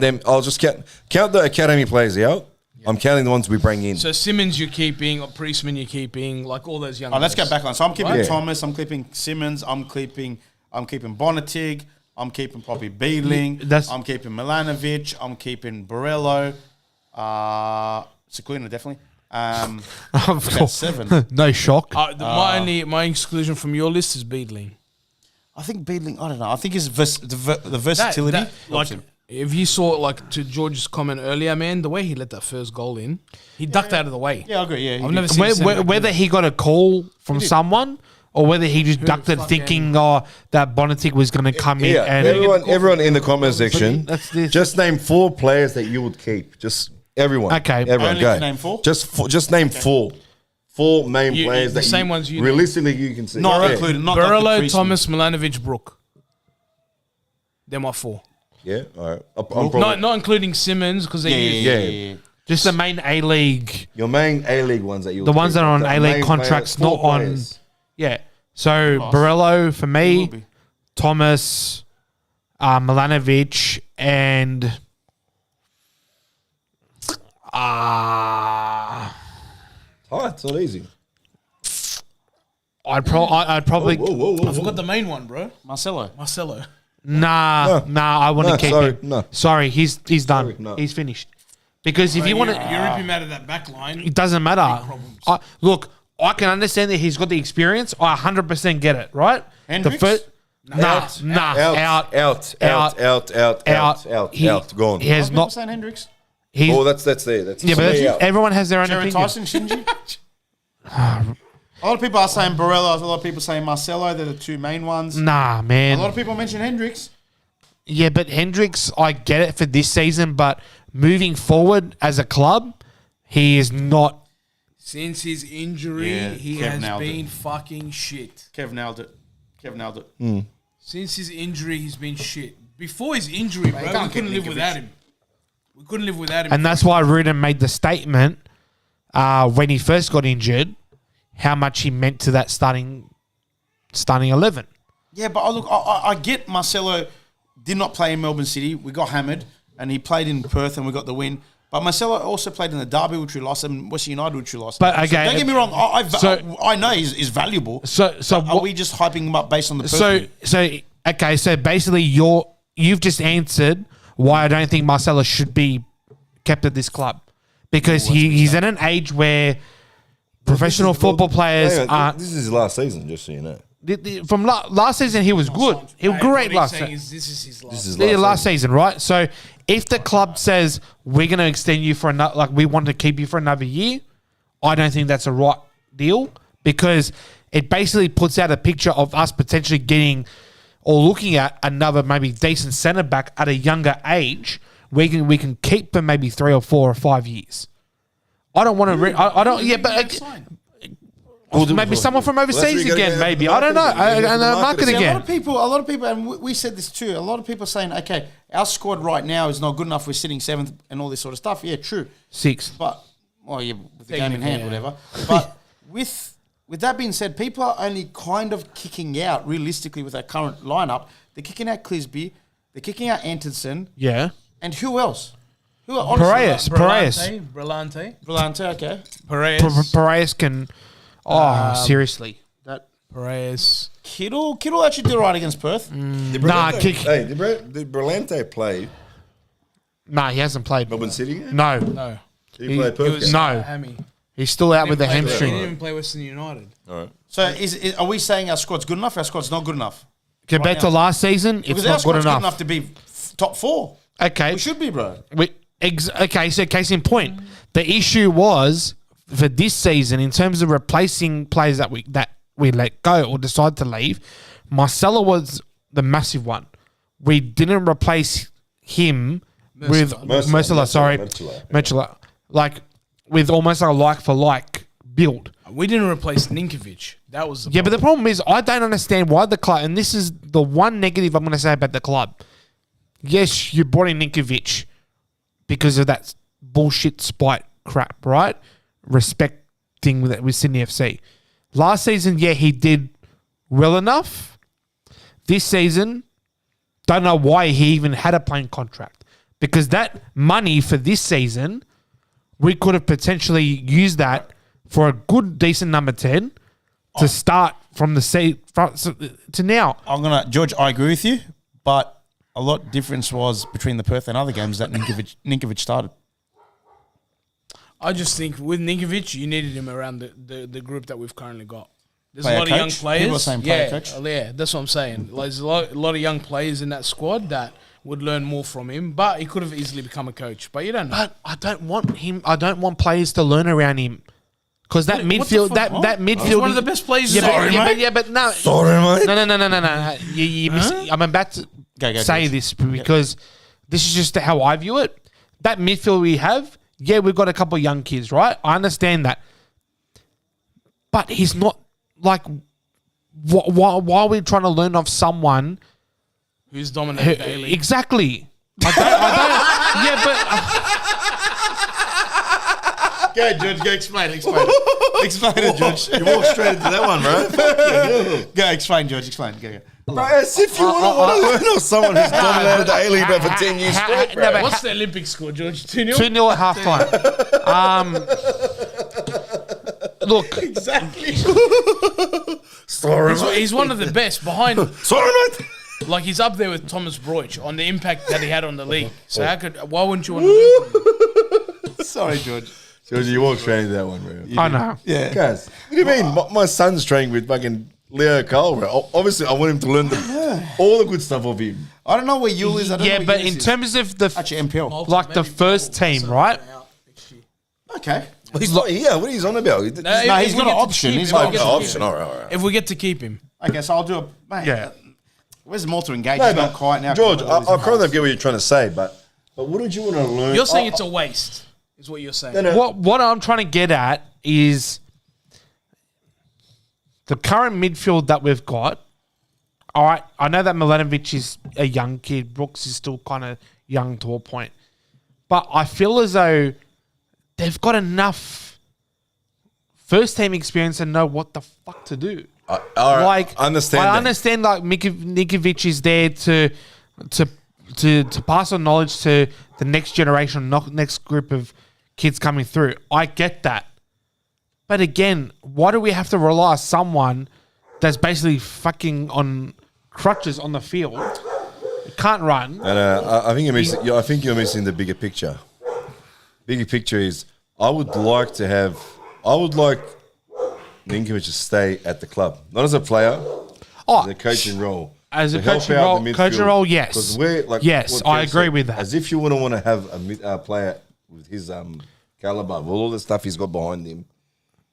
them. I'll just count the academy players out. I'm counting the ones we bring in. So Simmons you're keeping, or Priestman you're keeping, like all those young. Oh, let's guys. go back on. So I'm keeping Yeah. Thomas. I'm keeping Simmons. I'm keeping Bonatig. I'm keeping Poppy Beedling. I'm keeping Milanovic. I'm keeping Borello. Sequina, definitely. That's 7. No shock. My exclusion from your list is Beedling. I think Beedling, I don't know. I think his the versatility. Like, if you saw, like, to George's comment earlier, man, the way he let that first goal in, he ducked out of the way. Yeah, I agree. Yeah, I've never seen a centre back Whether do he got a call from someone or whether he just ducked it fucking- thinking that Bonatic was going to come in Yeah, and everyone in the comment section, that's this- just name 4 players that you would keep. Just everyone. Okay. everyone Only go. to name 4? Just name 4. 4 main You- players the that same ones you realistically you can see. Not yeah. including, not Borello, like the Priestman. Thomas, Milanovic, Brook. They're my 4. Yeah, all right. I'm probably, Not including Simmons because they used. Yeah. just the main A-League. your main A-League ones that you. The ones that are on A-League main contracts, players, not 4 on. players. Yeah. So Borello for Will me, be. Thomas, Milanovic, and Oh, it's not easy. I'd probably Whoa. I forgot the main one, bro. Marcelo. Marcelo. nah. I want to No, keep sorry, him. no. Sorry, he's done. Sorry, no. He's finished. Because if you want to, you rip him out of that back line. it doesn't matter. problems. Look, I can understand that he's got the experience. I 100% get it. Right? Hendricks? Out. Gone. He has People not. saying Hendricks. He's, Oh, that's there. That's yeah, but me that's, out. everyone has their own Jared opinion. Tyson, Shinji. A lot of people are saying Borello. A lot of people saying Marcelo. They're the 2 main ones. Nah, A man. lot of people mention Hendricks. Yeah, but Hendricks, I get it for this season, but moving forward as a club, he is not. Since his injury, Yeah, he Kev has nailed been it. fucking shit. Kev nailed it. Since his injury, he's been shit. Before his injury, bro, we can't couldn't keep live Ninkovic. without him. We couldn't live without him. And that's why Rudin made the statement when he first got injured, how much he meant to that starting 11. Yeah, but I get Marcelo did not play in Melbourne City. We got hammered, and he played in Perth, and we got the win. But Marcelo also played in the Derby, which we lost, and Western United, which we lost. But, So okay, don't get me wrong. so- I know he's valuable. So But are what- we just hyping him up based on the Perth So win? so basically you've just answered why I don't think Marcelo should be kept at this club because he's at an age where professional football players Hang on, aren't. This is his last season, just so you know. From last season he was good. He was great last season. This is his last. This is Last season, right? So if the club says we're going to extend you for another, like we want to keep you for another year, I don't think that's a right deal because it basically puts out a picture of us potentially getting or looking at another maybe decent centre back at a younger age. We can keep for maybe 3 or 4 or 5 years. I don't want to. I don't. Yeah, but. Maybe someone from overseas again. Maybe I don't know. And the market See, again. a lot of people, and we said this too. A lot of people are saying, okay, our squad right now is not good enough. We're sitting 7th and all this sort of stuff. Yeah, true. 6. But yeah, with the game in hand, whatever. But with that being said, people are only kind of kicking out realistically with our current lineup. They're kicking out Clisby, they're kicking out Antonsen, Yeah. and who else? Who are Piraeus. Brillante. Brillante, okay. Piraeus can. Oh, seriously. That Piraeus. Kittle actually did all right against Perth. Nah, Hey, did Brillante play Nah, he hasn't played. Melbourne City? No, No. Did he play He Perth? was No. hammy. he's still out with the He hamstring. didn't even play Western United. All right. So are we saying our squad's good enough? Our squad's not good enough. Compared to last season, it's Because our not good squad's enough. to be top 4. Okay, We should be, bro. okay. So case in point, the issue was for this season in terms of replacing players that we let go or decide to leave. Marcelo was the massive one. We didn't replace him with Mercila. Sorry, Mercila. Like with almost a like for like build. We didn't replace Ninkovic. That was the Yeah, but the problem is I don't understand why the club, and this is the one negative I'm going to say about the club. Yes, you brought in Ninkovic because of that bullshit spite crap, right? Respect thing with Sydney FC. Last season, yeah, he did well enough. This season, don't know why he even had a playing contract. Because that money for this season, we could have potentially used that for a good, decent number 10 to start from to now. George, I agree with you, but a lot difference was between the Perth and other games that Ninkovic started. I just think with Ninkovic, you needed him around the group that we've currently got. There's Player a lot coach? of young players. People are saying player coach? Yeah, that's what I'm saying. Like, there's a lot of young players in that squad that would learn more from him, but he could have easily become a coach. But you don't know. But I don't want him. I don't want players to learn around him. Because that midfield, that midfield, he's one of the best players. But no. Sorry, mate. No. I'm about to say this because this is just how I view it. That midfield we have, yeah, we've got a couple of young kids, right? I understand that, but he's not like. Why are we trying to learn off someone who's dominated daily? Exactly. I don't. Yeah, but. Go, George. Go explain it. Explain it, George. You walked straight into that one, bro. Go, explain, George. Explain. Go. Bro, as if you want to learn off someone who's dominated the A-League for 10 years straight, bro. What's the Olympic score, George? 2-0? 2-0 at halftime. Look. Exactly. Sorry, mate. He's one of the best behind. Sorry, mate. Like, he's up there with Thomas Broich on the impact that he had on the league. So why wouldn't you want to learn from him? Sorry, George. George, you walked straight into that one, bro. I know. Yeah. Guys, what do you mean? My son's training with fucking Leo Cole, bro. Obviously, I want him to learn all the good stuff of him. I don't know where Yule is. Yeah, but in terms of the actually MPL, like the first team, right? okay. Well, he's not here. What are you on about? He's got an option. He's got an option. All right. If we get to keep him. Okay, so I'll do a mate. Yeah. Where's Malta engaged? No, He's but not quiet now. George, I kind of get what you're trying to say, but wouldn't you want to learn? You're saying it's a waste, is what you're saying. No. What I'm trying to get at is the current midfield that we've got. All right, I know that Milanovic is a young kid. Brooks is still kind of young to a point. But I feel as though they've got enough first-team experience and know what the fuck to do. All right, Like, I understand. I understand. Like Nikovic is there to pass on knowledge to the next generation, next group of kids coming through. I get that, but again, why do we have to rely on someone that's basically fucking on crutches on the field? You can't run. And I think you're missing. I think you're missing the bigger picture. Bigger picture is I would like Ninkovic to stay at the club, not as a player, as a coaching role. As a To help coaching out role, the midfield. coaching role, yes. 'Cause we're, like, Yes, what I Kev agree said, with that. As if you wouldn't want to have a player with his caliber, with all the stuff he's got behind him,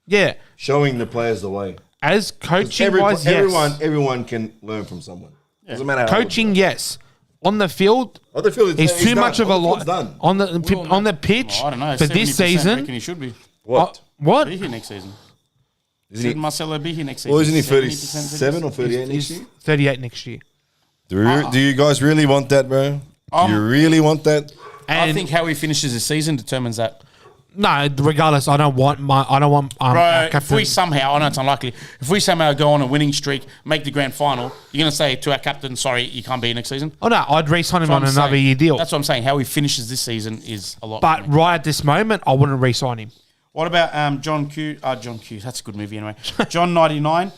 Yeah, showing the players the way. as coaching wise, yes. Everyone can learn from someone. Doesn't matter. How Coaching, yes. On the field, On the field, it's too done. much of a On the lot. field's done. On the pitch I don't know. for this 70% season. reckon he should be. What? What? Be here next season. Isn't Should he? Marcelo be here next season? Well, isn't he 70%? 37 or 38 next He's year? 38 next year. Do you guys really want that, bro? Do you really want that? I think how he finishes the season determines that. No, regardless, I don't want Bro, if captain. we somehow, I know it's unlikely, if we somehow go on a winning streak, make the grand final, you're going to say to our captain, sorry, you can't be here next season? Oh no, I'd re-sign him That's what on I'm another saying. year deal. That's what I'm saying. How he finishes this season is a lot. But right at this moment, I wouldn't re-sign him. What about John Q? John Q. That's a good movie anyway. John 99.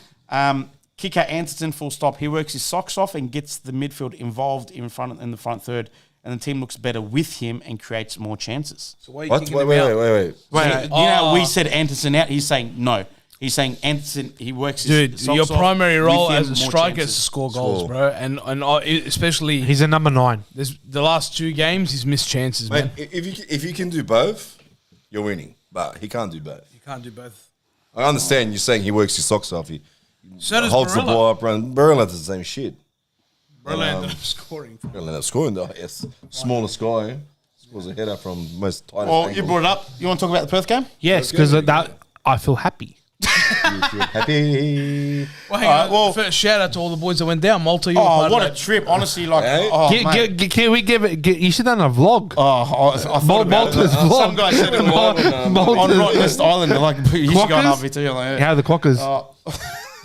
Kicker Anderson, full stop. He works his socks off and gets the midfield involved in the front third, and the team looks better with him and creates more chances. So why are you What? kicking Wait. You know, we said Anderson out. He's saying no. He's saying Anderson. He works. Dude, his socks your off. primary role With him, as a more striker is chances. to score goals, bro. And especially He's a number 9. the last 2 games, he's missed chances, Mate, man. if you can do both, you're winning. But he can't do both. You can't do both. I understand you're saying he works his socks off. He So does holds the Barella. ball up, run. Barella does the same shit. Barella ended up scoring. Barella ended up scoring though. Yes, smallest guy. Was a header from most tightest Well, angle. you brought it up. You want to talk about the Perth game? Yes, because that I feel happy. You feel happy. Well, hang Alright, on. well- First, shout out to all the boys that went down. Malta, you were Oh, part what of a that. trip! Honestly, like, Hey. mate. Can we give it? You should have done a vlog. I thought about it. Malta's vlog. Some guy said it on Malta's- Rottnest Island. They're like, you should go on Quackers? RBTV. Like, How are the quackers?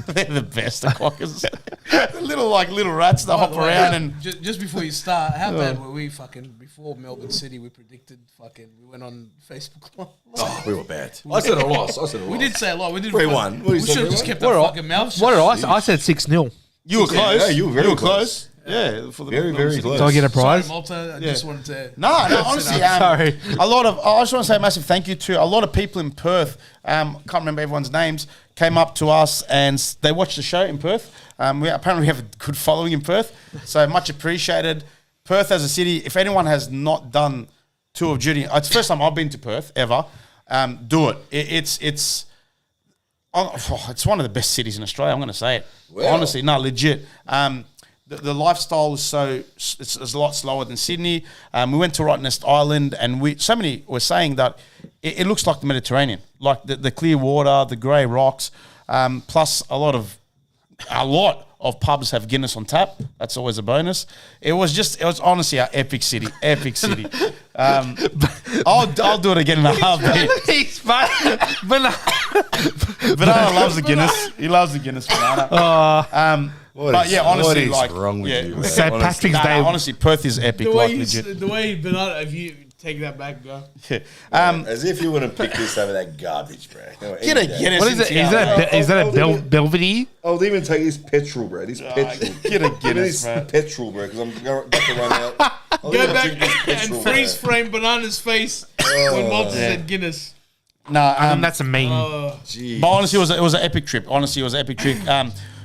they're the best, the quackers. The little rats that hop By the way, around and. just before you start, how bad were we before Melbourne City? We predicted we went on Facebook Live. Oh, we were bad. I said a loss. We did say a lot. We did. 3-1. What do We you say, should have just 3-1? kept our fucking mouths What shut. did I said 6-0. You were close. Yeah, you were very close. Yeah, for the Very, very close. So I get a Sorry, prize. Malta. I just wanted to. No, honestly, Sorry. I just want to say a massive thank you to a lot of people in Perth. Can't remember everyone's names. Came up to us and they watched the show in Perth. We apparently have a good following in Perth, so much appreciated. Perth as a city. If anyone has not done tour of duty, it's the first time I've been to Perth ever. Do it. It's one of the best cities in Australia. I'm going to say it. Wow. Honestly, no, legit. The lifestyle is it's a lot slower than Sydney. We went to Rottnest Island, and so many were saying that it looks like the Mediterranean, like the clear water, the grey rocks, plus a lot of pubs have Guinness on tap. That's always a bonus. It was honestly an epic city. I'll do it again in a heartbeat. Banana loves the Guinness. He loves the Guinness banana. But yeah, honestly, what is like, wrong with you? Man? St. Honestly. Patrick's Day. honestly, Perth is epic. Like legit. The way Banana, if you take that back, go. As if you wouldn't pick this over that garbage, bro. Get a Guinness. What is it? into Is that a Belvedere? I'll even take this petrol, bro. This petrol. Get a Give me Guinness, this bro. petrol, bro, because I'm about to run out. I'll Go even back drink this petrol, and bro. freeze frame Banana's face when Malta said Guinness. No, That's a meme. Jeez. but honestly, it was an epic trip.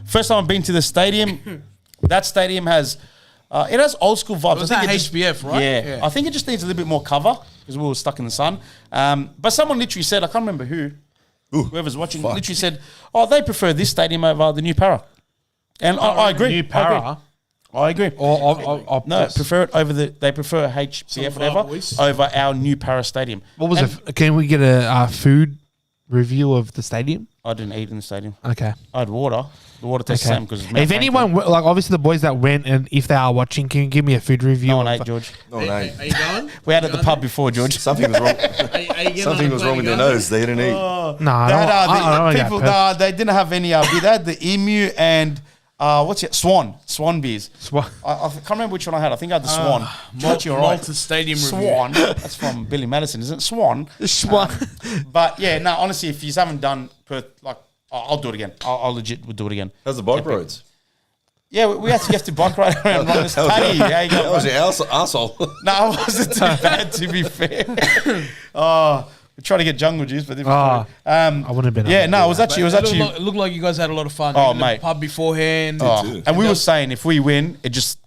First time I've been to the stadium. That stadium has old school vibes. Was I think that it just- HBF, right? Yeah. I think it just needs a little bit more cover because we were stuck in the sun. But someone literally said, I can't remember whoever's watching, literally said, "Oh, they prefer this stadium over the new Para," and I agree. New Para. I agree. Or No, prefer it over they prefer HBF Some of our whatever boys. over our new Para stadium. what was And it? Can we get a food review of the stadium? I didn't eat in the stadium. Okay. I had water. The water tastes the same because If anyone, like obviously the boys that went, and if they are watching, can you give me a food review? no one of- ate, George. No, no. Are you going? We had it at the pub before, George. Something was wrong. Are you getting Something on a was wrong plane with their to go? nose. They didn't eat. No, They I had, don't people, get they didn't have any beer. They had the Emu and what's it? Swan beers. I can't remember which one I had. I think I had the Swan. Actually, all right. Malta Stadium review. Swan. That's from Billy Madison, isn't it? Swan. But yeah, no. Honestly, if you haven't done Perth, like I'll do it again. I'll legit would do it again. How's the bike roads? Yeah, we have to bike ride around this Paddy. How you That going? was bro? your arsehole. No, it wasn't too bad to be fair. We tried to get jungle juice, but didn't. I wouldn't have been. Yeah, able to no, do it was that. actually. It looked like you guys had a lot of fun. Oh, You did mate. the pub beforehand. too. And we were saying if we win, it just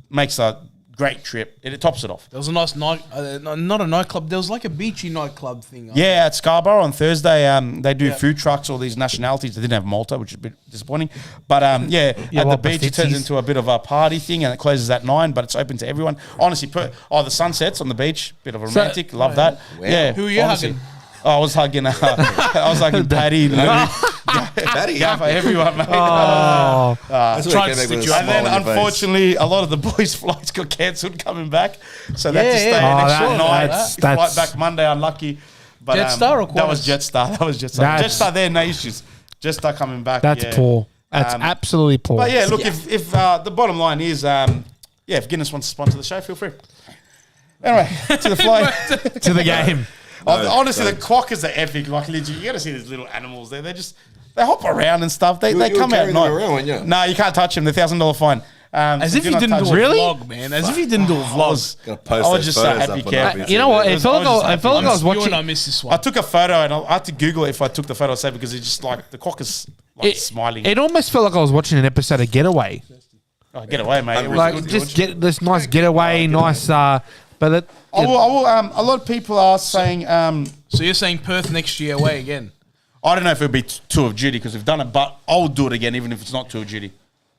makes a great trip. It tops it off. There was a nice night, not a nightclub. There was like a beachy nightclub thing. Yeah, at Scarborough on Thursday, they do food trucks, all these nationalities. They didn't have Malta, which is a bit disappointing. But at the what, beach, it turns Basticis? into a bit of a party thing, and it closes at 9, but it's open to everyone. Honestly, the sunsets on the beach, bit of a romantic. Love that. Yeah. Who are you honestly. hugging? Oh, I was hugging Paddy, Lou, Paddy, Gaffer, everyone, mate. Oh, That's what tried he to came back with a stick you- smile And then, on your face. unfortunately, a lot of the boys' flights got cancelled coming back, so they had to stay yeah. an Oh, extra night. that's- Flight back Monday, unlucky. But, Jetstar or that was Qantas? Jetstar. That was Jetstar. That's- Jetstar, there, no issues. Jetstar coming back. that's yeah. poor. That's absolutely poor. But yeah, look, if the bottom line is, if Guinness wants to sponsor the show, feel free. Anyway, to the flight. to the game. Honestly, the quackers are epic. Like, legit, you got to see these little animals there. They hop around and stuff. They You were come out at carrying them night. around, weren't you? No, you can't touch them. They're $1,000 fine. As if you not didn't touch do a them. Really? vlog, man. As if you didn't do a I vlog. was, Gonna post I was those just so photos happy, up on Kev. RBTV. You know what? I It was felt like just I felt like I was You and watching. I missed this I one. took a photo and I had to Google if I took the photo, say, because it's just like the quackers like smiling. It almost felt like I was watching an episode of Getaway. Get away, mate. It was Like good, just George. get this nice getaway, nice. But it, I will, a lot of people are saying, So you're saying Perth next year away again? I don't know if it'll be tour of duty because we've done it, but I'll do it again even if it's not tour of duty.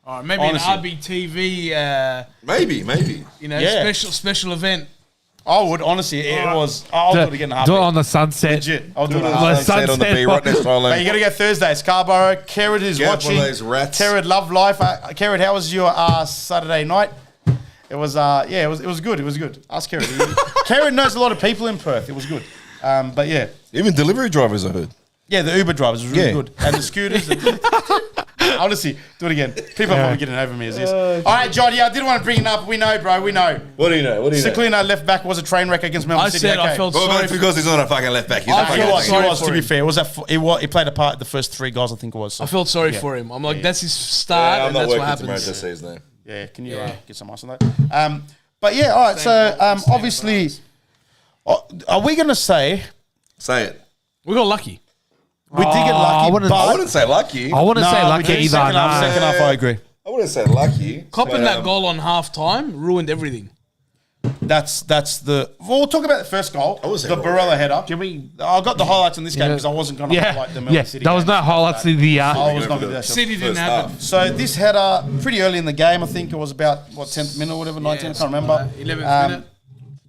All right, maybe Honestly. an RBTV, Maybe. yeah. Yeah. special event. I would, honestly. It was... I'll do it again in a Do it heartbeat. on the sunset. Legit. I'll do it in a The heartbeat. Sunset on the beach right next to Ireland. But you got to go Thursday. Scarborough. Kerrod is Get watching. one of those rats. Kerrod, love life. Kerrod, how was your Saturday night? It was, it was good. It was good. Ask Kerrod. Kerrod knows a lot of people in Perth. It was good. But yeah. Even delivery drivers, I heard. Yeah, the Uber drivers was really Yeah. good. And the scooters. Honestly, do it again. People are probably getting over me as this. All right, John, I didn't want to bring it up. We know, bro. We know. What do you know? Ciclino left back was a train wreck against Melbourne I City. said I okay. felt Well, sorry that's because he's not a fucking left back. He's a I fucking feel left he back. was, to be fair. He played a part, the first 3 goals, I think it was. I felt sorry for him. I'm like, that's his start, Yeah, I'm and not that's what working tomorrow happens. this season. Yeah, can you get some ice on that? But yeah, all right. So obviously, are we going to say Say it. We got lucky. we did get lucky? I wouldn't- but I wouldn't say lucky. I wouldn't say we lucky did either. Second half, no. second half, I agree. I wouldn't say lucky. Copping but, that goal on half time ruined everything. That's the. We'll talk about the first goal. would say The not. Barella header. Can we? I got the highlights in this game because I wasn't going to Yeah, highlight the Melbourne yeah. City There was game. no highlights in the. I was Go not for going to do the that. City didn't first have half. it. So this header, pretty early in the game, I think it was about, 10th minute or whatever, 19th, I can't remember. 11th minute.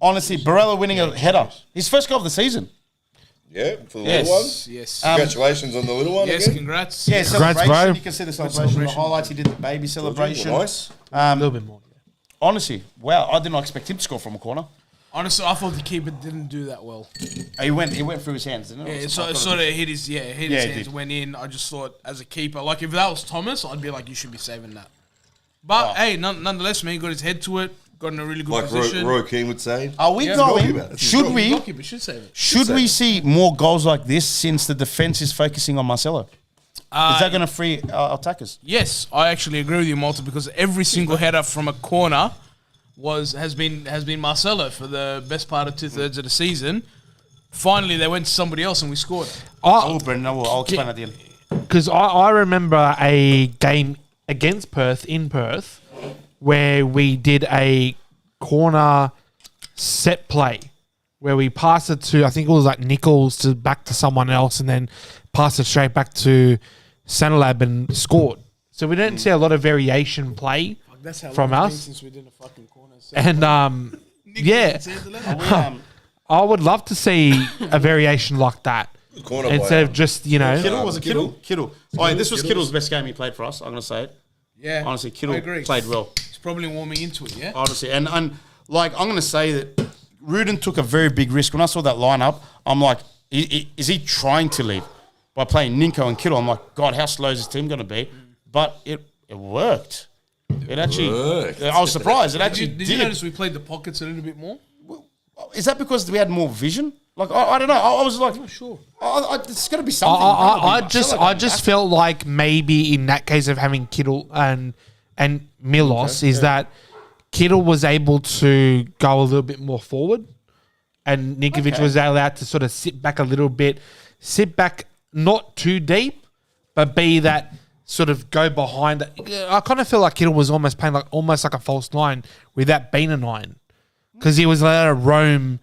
Honestly, Barella winning a header. His first goal of the season. Yeah, for the Yes. little one. Yes. Congratulations on the little one. Yes, again. congrats. Yeah, Congrats, celebration. bro. You can see the celebration, the highlights. He did the baby celebration. Nice. A little bit more. Honestly, wow, I did not expect him to score from a corner. Honestly, I thought the keeper didn't do that well. He went through his hands, didn't it? Yeah, Or so something? it sort of hit his Yeah, his it hands, did. went in. I just thought, as a keeper, like if that was Thomas, I'd be like, you should be saving that. But hey, nonetheless, man, he got his head to it, got in a really good Like position. Roy Keane would say. Are we Yeah, going? goalkeeper. That's his Should job. we? Goalkeeper should save it. Should we see more goals like this since the defense is focusing on Marcelo? Is that going to free our attackers? Yes, I actually agree with you, Malta, because every single header from a corner has been Marcelo for the best part of 2/3 of the season. Finally, they went to somebody else and we scored. Oh, Brendan, I'll explain at the end. Because I remember a game against Perth in Perth where we did a corner set play where we passed it to, I think it was like Nichols to back to someone else and then passed it straight back to Sanalab and scored. So we didn't see a lot of variation play That's how from long it's us. been since we did a fucking corner. And yeah, I would love to see a variation like that Corner instead boy. of just, you know, Kittle was a Kittle. Kittle. Oh, yeah, this was Kittle's best game he played for us. I'm going to say it. Yeah, Honestly, I Kittle agree. played well. He's probably warming into it. Yeah. Honestly, and like I'm going to say that Rudin took a very big risk. When I saw that lineup, I'm like, is he trying to leave by playing Ninko and Kittle? I'm like, God, how slow is this team going to be? But it worked. It actually, worked. I was surprised. It Did actually you notice we played the pockets a little bit more? Is that because we had more vision? Like I don't know. I was like, Sure. It's got to be something. I just felt like maybe in that case of having Kittle and Milos is that Kittle was able to go a little bit more forward, and Nikovic was allowed to sort of sit back a little bit, sit back not too deep, but be that sort of go behind. I kind of feel like Kittle was almost playing like almost like a false nine without being a nine, because he was allowed to roam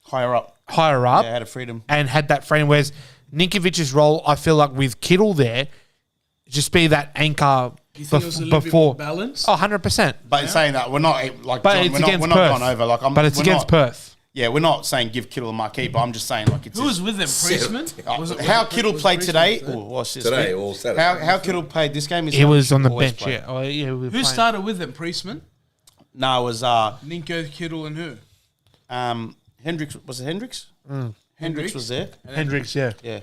higher up. higher up Yeah, had a freedom. and had that freedom. Whereas Ninkovic's role, I feel like with Kittle there, just be that anchor You think it was a little before. bit more balanced? Oh, 100%. But in saying that, we're not like But John, it's we're not, against we're not Perth. going over. Like, But it's we're against not- Perth. Yeah, we're not saying give Kittle a marquee, but I'm just saying like it's Who was with them? Priestman? Was it- how was- Kittle was played Priestman today. there? What's this Today week? or Saturday. How Kittle played this game is He how was on the always bench, play. yeah. Oh, yeah, we were Who playing. started with them? Priestman, No, it was Ninko, Kittle, and who? Hendricks. Was it Hendricks? Hendricks was there. Hendricks, yeah. Yeah,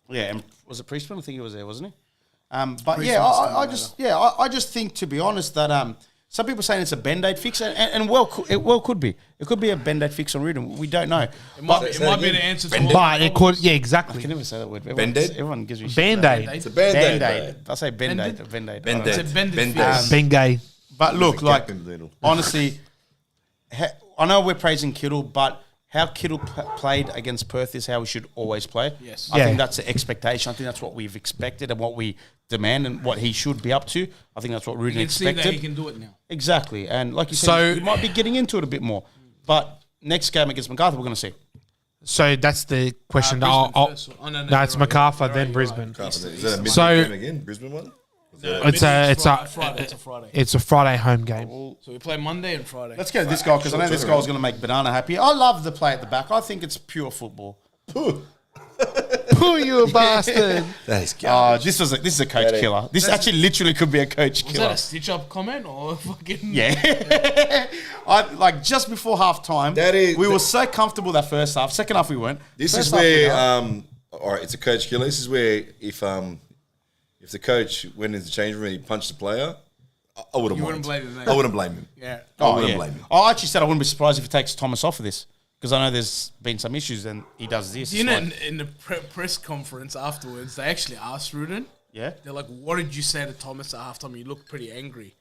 yeah. And was it Priestman? I think he was there, wasn't he? But Priestman, yeah, something like I just think, to be honest, that some people saying it's a band-aid fix, and it could be. It could be a band-aid fix on Rudin. We don't know. It might, Say be again. the answer to Bend-Aid. all But it could, yeah, exactly. I can never say that word. Band-Aid? Everyone gives me shit. Band-Aid. It's a band-aid. Band-aid. I say band-aid. Band-aid. Band-aid. It's a bended Band-aid. fix. Bengay. But look, There's a like gap in the middle. honestly, I know we're praising Kittle, but how Kittle played against Perth is how we should always play. Yes. I Yeah. think that's the expectation. I think that's what we've expected and what we demand and what he should be up to. I think that's what You Rudin can see that expected. he can do it now. Exactly, and like you said, So- he might be getting into it a bit more. But next game against MacArthur, we're going to see. So that's the question. Brisbane I'll- first. Oh, no, no, it's you're right. MacArthar, You're then right, Brisbane. Is that a midweek So- game again? Brisbane one? It's a Friday. It's a Friday home game. So we play Monday and Friday. Let's go to this guy because I know this guy's going to make Banana happy. I love the play at the back. I think it's pure football. Pooh, you a bastard! That is garbage. This is a coach killer. This actually literally could be a coach Was killer. that a stitch-up comment or fucking... Yeah. Just before half time, we were so comfortable that first half. Second half, we weren't. This First is half, we where, were. all right, it's a coach killer. This is where if the coach went into the change room and he punched the player, I wouldn't You mind. wouldn't blame him, mate. I wouldn't blame him. Yeah. I wouldn't blame him. I actually said I wouldn't be surprised if he takes Thomas off of this because I know there's been some issues and he does this. You know, It's like- in the press conference afterwards, they actually asked Rudin. yeah. They're like, "What did you say to Thomas at halftime? You looked pretty angry."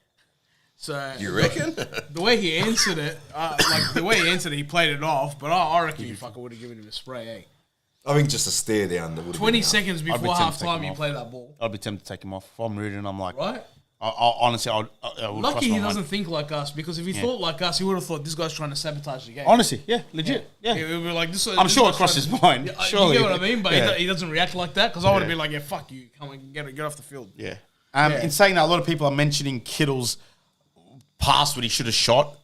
So You reckon? the way he answered it, he played it off. But I reckon you fucking would have given him a spray. Eh? I think just a stare down. That would 20 seconds be before tempted to take halftime, him you off. play that ball, I'd be tempted to take him off. If I'm rooting, I'm like, right? honestly, I would Lucky cross he my mind. doesn't think like us because if he thought like us, he would have thought this guy's trying to sabotage the game. Honestly, yeah, legit. Yeah. He would be like, I'm sure it crossed his mind. Yeah, Surely. you get what I mean? But Yeah. he doesn't react like that because I would have been like, yeah, fuck you. Come and get off the field. Yeah. Yeah. In saying that, a lot of people are mentioning Kittle's past what he should have shot.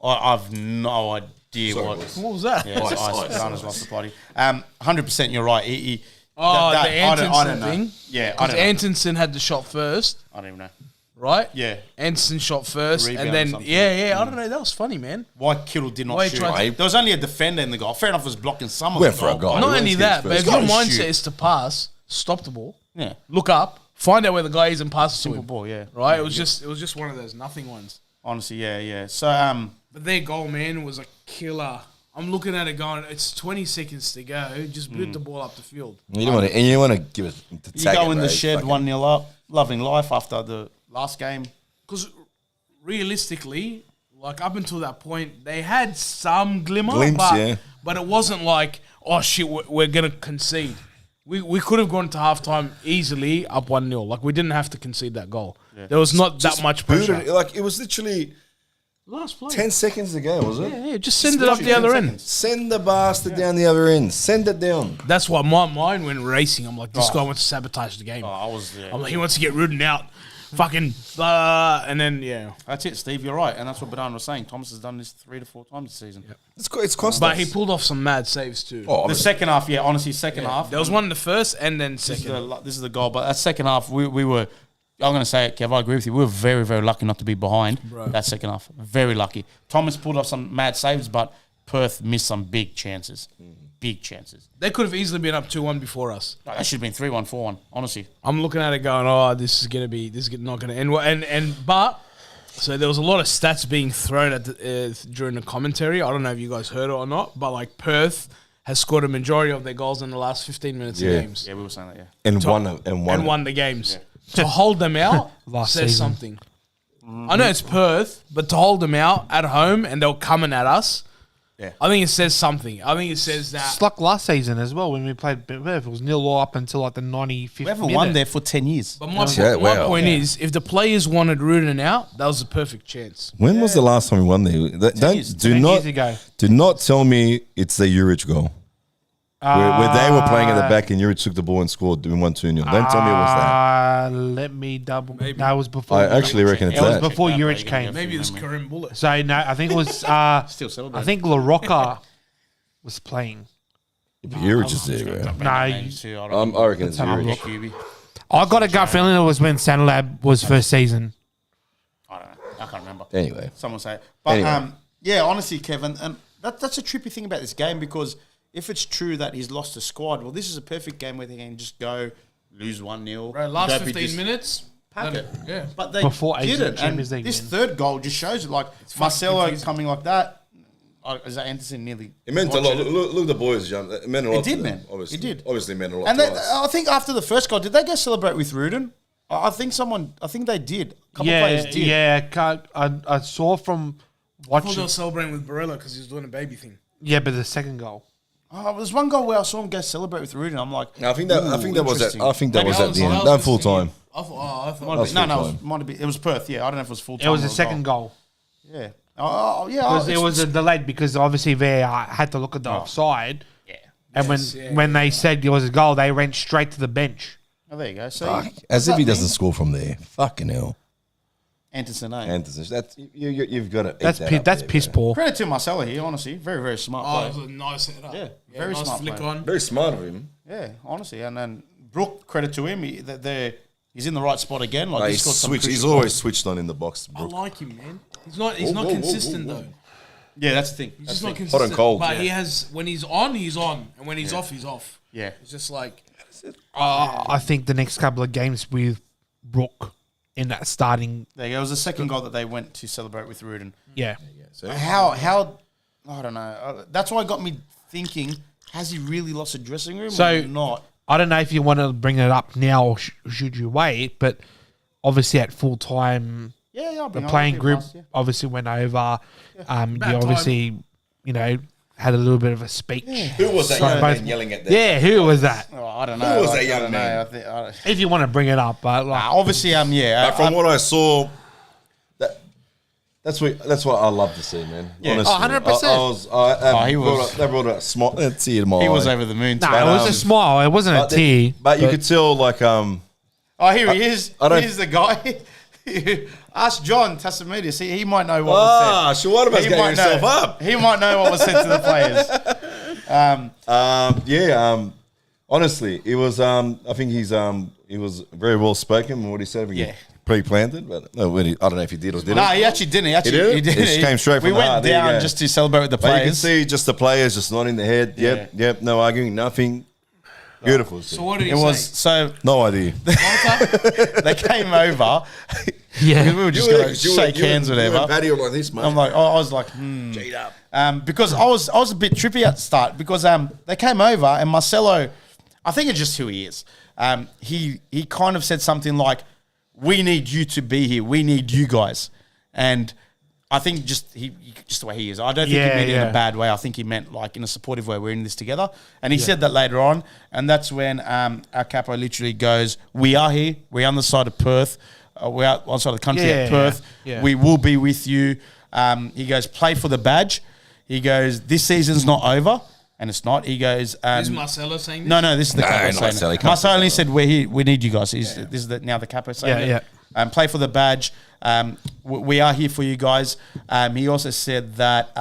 I've no idea Sorry, what. boys. What was that? Yeah, it's ice. Bananas lost the body. 100%, you're right. The I Antonsen don't know. thing. Yeah, I Because don't know. Antonsen had the shot first, I don't even know. right? Yeah. Antonsen shot first, Rebound and or then something. I don't know. That was funny, man. Why Kittle did not Why he shoot? tried There was only a defender in the goal. Fair enough, it was blocking some of Went the for a goal. goal. Not he only went that, to but his if first your goal. mindset Shoot. is to pass, stop the ball, Yeah. look up, find out where the guy is, and pass it to Simple him. ball, yeah. Right? It was just one of those nothing ones. Honestly, yeah. So, But their goal, man, was a killer. I'm looking at it going, it's 20 seconds to go. Just boot the ball up the field. You don't want to give it to you tag go it, in the right? shed Fucking- 1-0 up, loving life after the last game. Because realistically, like up until that point, they had some glimmer, Glimpse, but, yeah. but it wasn't like, oh shit, we're going to concede. We could have gone to halftime easily up 1-0. Like we didn't have to concede that goal. There was not that much pressure. Booted it, like it was literally Last play. 10 seconds to go, was it? Yeah, just send it up the other end. Send the bastard down the other end. Send it down. That's why my mind went racing. I'm like, this guy wants to sabotage the game. I was there. I'm like, he wants to get Rudin out. Fucking blah. And then, yeah. That's it, Steve. You're right, and that's what Badan was saying. Thomas has done this 3 to 4 times this season. It's constant. But he pulled off some mad saves too. Oh, The obviously. second half, yeah, second half. There was one in the first and then This is second. this is the goal, but that second half, we were. I'm going to say it, Kev. I agree with you. We were very, very lucky not to be behind that second half. Very lucky. Thomas pulled off some mad saves, but Perth missed some big chances. Big chances. They could have easily been up 2-1 before us. Like, that should have been 3-1, 4-1. Honestly, I'm looking at it going, oh, this is not going to end well. But so there was a lot of stats being thrown at during the commentary. I don't know if you guys heard it or not, but like Perth has scored a majority of their goals in the last 15 minutes of games. yeah, we were saying that. Yeah, and won the games. To hold them out Last says season. something. I know it's Perth, but to hold them out at home and they're coming at us, Yeah. I think it says something. I think it says that. It's like last season as well when we played Perth. It was 0-0 up until like the 95th we haven't minute. won there for 10 years. But my wow. point is, if the players wanted Rudin out, that was a perfect chance. When was the last time we won there? years. 10 years ago. Do not tell me it's the Urich goal. Where they were playing at the back and Urich took the ball and scored and won 2-0. Don't tell me it was that. Let me double. Maybe. No, it was before. I actually reckon it's It was that. before Check that, Urich but came. you can Maybe it was Memory. Karim Bullet. So no, I think it was. Still celebrating. I think LaRocca was playing. Urich is there, bro. No, I reckon it's Have a Urich. look. I got a gut feeling it was when Santalab was first season. I don't know. I can't remember. Anyway. Someone say it. But Anyway. yeah, honestly, Kevin, and that's a trippy thing about this game because if it's true that he's lost a squad, well, this is a perfect game where they can just go lose 1-0. Right, last Don't be 15 minutes. pack it. Yeah. But they Before did Asian it. And Champions League this win. third goal just shows it. Like Marcelo coming like that. Is that Anderson nearly? It meant a lot. Look at the boys jump. It meant a lot. It did, to them, man. Obviously. It did. Obviously meant a lot And to they, us. I think after the first goal, did they go celebrate with Rudin? I think they did. A couple players did. I saw from I thought watching. they were celebrating with Barella because he was doing a baby thing. Yeah, but the second goal. Oh, there's one goal where I saw him go celebrate with Rudin. I'm like, No, I think that was at. interesting. I think that Maybe was that at was- the that end. was No full time. I thought. Might was have been, full time. might have been. It was Perth. Yeah, I don't know if it was full time. It was or the second goal. Yeah. Oh, yeah. Because it was delayed because obviously they had to look at the offside. Yeah. And Yes, when they said it was a goal, they went straight to the bench. Oh, there you go. So Fuck. As if he doesn't score from there. Fucking hell. Anderson, eh? Anderson. That's you've got to. That's piss poor. Credit to Marcelo here, honestly. Very, very smart Oh, it player. was a nice setup. Yeah, Yeah, very nice smart flick player. on. Very smart of him. Yeah, honestly. And then Brook, credit to him. He's in the right spot again. Like, He's scored some switched. He's crucial always goals. switched on in the box. I Brook. like him, man. He's not consistent though. Yeah, that's the thing. He's That's just the not thing. consistent. Hot and cold. But Yeah. he has when he's on, and when he's off, he's off. Yeah. It's just like I think the next couple of games with Brook in that starting, There you go. It was the second goal that they went to celebrate with Rudin. yeah. How I don't know. That's why it got me thinking, has he really lost a dressing room So- or not? I don't know if you want to bring it up now or should you wait, but obviously at full time, Yeah, I'll the bring playing it group past, yeah. obviously went over. You About obviously, had a little bit of a speech. Who was that So young both- man yelling at that? Yeah, who was that? Oh, I don't know. Who was Like, that young I don't know. man? I think, If you want to bring it up, but like, obviously, yeah. But from what I saw, that's what I love to see, man. Yeah. Honestly. 100%. He was- They brought a smile. Let's see it, he was over the moon. no, too. it was a smile. It wasn't a tear. But you could tell, like, Oh, here he is. I don't- Here's the guy. Ask John Tassamidis. He might know what was said. Shawadaba's He getting might know. himself up. He might know what was said to the players. Honestly, it was. I think he was very well spoken. What he said, Yeah. pre-planted, but no, I don't know if he did or didn't. No, he actually didn't. He did? didn't. It just came straight from We the went heart. There you down go. just to celebrate with the But you can players. see just the players just nodding their head. Yep, no arguing, nothing. Beautiful. so. What did he It was say? so No idea. they came over. Yeah. We were just going to shake hands or whatever. Patio like this, mate. I'm like, I was like, because I was a bit trippy at the start because they came over and Marcelo, I think it's just who he is. He kind of said something like, "We need you to be here. We need you guys," and I think just the way he is. I don't think he meant it in a bad way. I think he meant like in a supportive way. We're in this together, and he said that later on, and that's when our capo literally goes, "We are here. We're on the side of Perth. We're out on the side of the country at Perth. Yeah. We will be with you." He goes, "Play for the badge." He goes, "This season's not over," and it's not. He goes, Is Marcelo saying this? No, this is the No, capo not saying Marcelo. it. Marcelo only said, "We're here. We need you guys." This is now the capo saying it. Play for the badge. We are here for you guys. He also said that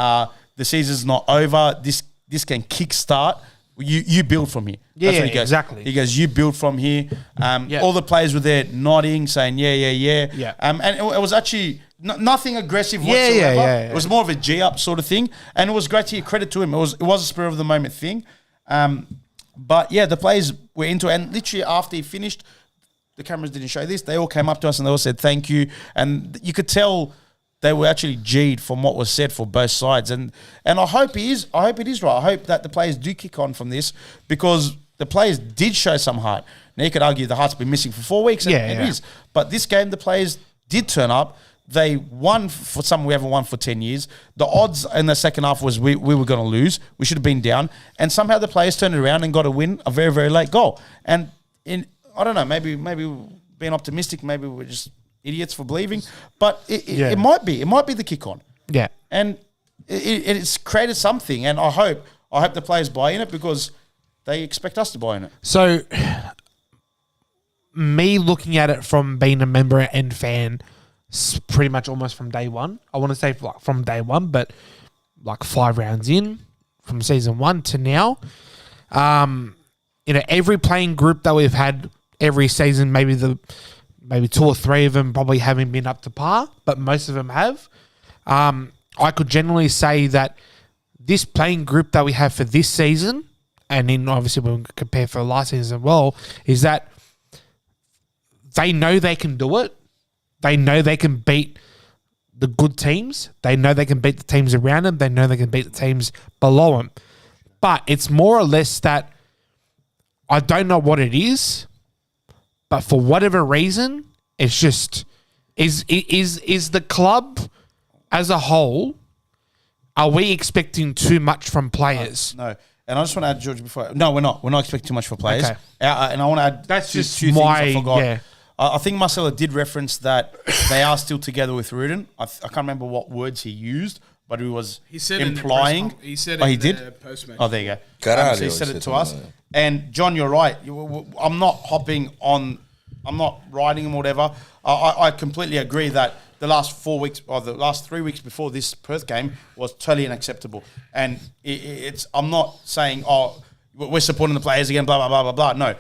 the season's not over. This can kickstart. You build from here. That's what he goes. Exactly. He goes, you build from here. All the players were there nodding, saying, yeah. And it was actually nothing aggressive whatsoever. Yeah. It was more of a G-up sort of thing. And it was great to hear credit to him. It was a spur of the moment thing. But yeah, the players were into it. And literally after he finished, the cameras didn't show this. They all came up to us and they all said thank you. And you could tell they were actually G'd from what was said for both sides. And I hope it is right. I hope that the players do kick on from this because the players did show some heart. Now you could argue the heart's been missing for 4 weeks. And it is. But this game, the players did turn up. They won for some we haven't won for 10 years. The odds in the second half was we were going to lose. We should have been down. And somehow the players turned it around and got a win, a very, very late goal. And I don't know, maybe we're being optimistic. Maybe we're just idiots for believing. But it might be. It might be the kick on. Yeah. And it's created something. And I hope the players buy in it because they expect us to buy in it. So, me looking at it from being a member and fan, pretty much almost from day one. I want to say like from day one, but like 5 rounds in, from season 1 to now. Every playing group that we've had every season, maybe 2 or 3 of them probably haven't been up to par, but most of them have. I could generally say that this playing group that we have for this season, and then obviously when we compare for last season as well, is that they know they can do it. They know they can beat the good teams. They know they can beat the teams around them. They know they can beat the teams below them. But it's more or less that I don't know what it is, but for whatever reason, it's just is the club as a whole. Are we expecting too much from players? No. And I just want to add, George, before... No, we're not. We're not expecting too much for players. Okay. And I want to add... That's just two things I forgot. yeah. I think Marcelo did reference that they are still together with Rudin. I can't remember what words he used, but he was He said implying. he said Oh, in he the did? post-match. Oh, there you go. Caralho, So he said he it said to us. something like And John, you're right. I'm not hopping on. I'm not riding him or whatever. I completely agree that the last 4 weeks or the last 3 weeks before this Perth game was totally unacceptable. And it's. I'm not saying we're supporting the players again. Blah blah blah blah blah. No,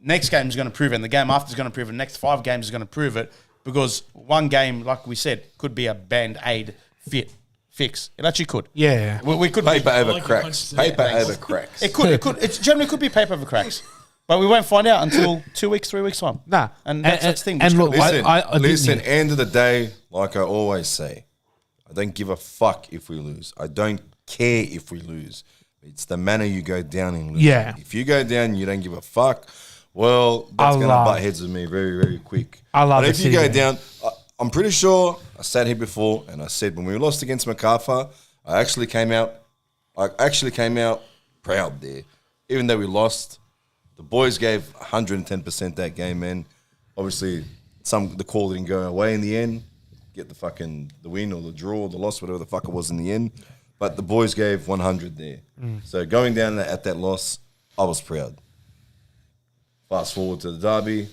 next game is going to prove it. And the game after is going to prove it. Next 5 games is going to prove it because one game, like we said, could be a band-aid fix. It actually could. Yeah. We could Paper over like your cracks. consistency. Paper over cracks. It could. It generally could be paper over cracks, but we won't find out until 2 weeks, 3 weeks time. Nah. And that's the thing. And look, Listen, I didn't listen. hear- End of the day, like I always say, I don't give a fuck if we lose. I don't care if we lose. It's the manner you go down in losing. Yeah. If you go down, and you don't give a fuck. Well, that's going to butt heads with me very, very quick. I love But the if you City go game. down, I'm pretty sure I sat here before and I said when we lost against MacArthur, I actually came out proud there. Even though we lost, the boys gave 110% that game, man. Obviously, the call didn't go away in the end. Get the win or the draw or the loss, whatever the fuck it was in the end. But the boys gave 100 there. So going down at that loss, I was proud. Fast forward to the derby,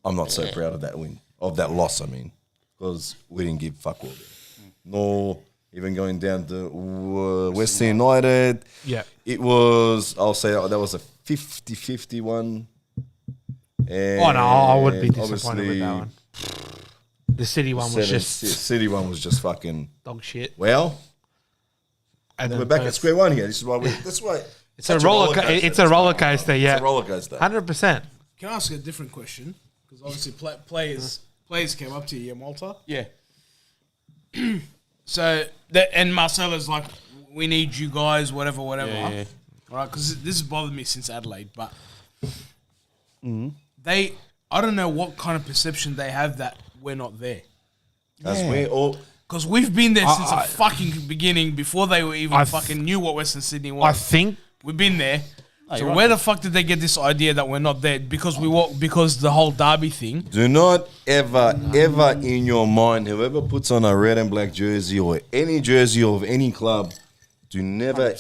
I'm not so proud of that win, of that loss, I mean, because we didn't give fuck all there. Nor even going down to Western United. Yeah. It was, I'll say that was a 50-50 one. And Oh, no, I would be disappointed obviously, with that one. The City one was just City one was just fucking, dog shit. well, And we're then back Perth- at square one here. This is why that's why. It's a roller coaster. It's a roller coaster, yeah. It's a roller coaster. 100%. Can I ask a different question? Because obviously players came up to you, yeah, Malta. Yeah. So and Marcelo's like, we need you guys, whatever. Yeah. All right, because this has bothered me since Adelaide, but I don't know what kind of perception they have that we're not there. That's we're all. Because we've been there since the fucking beginning, before they were even fucking knew what Western Sydney was. I think We've been there. So you're right. where the fuck did they get this idea that we're not there? Because because the whole derby thing. Do not ever in your mind, whoever puts on a red and black jersey or any jersey of any club, do never,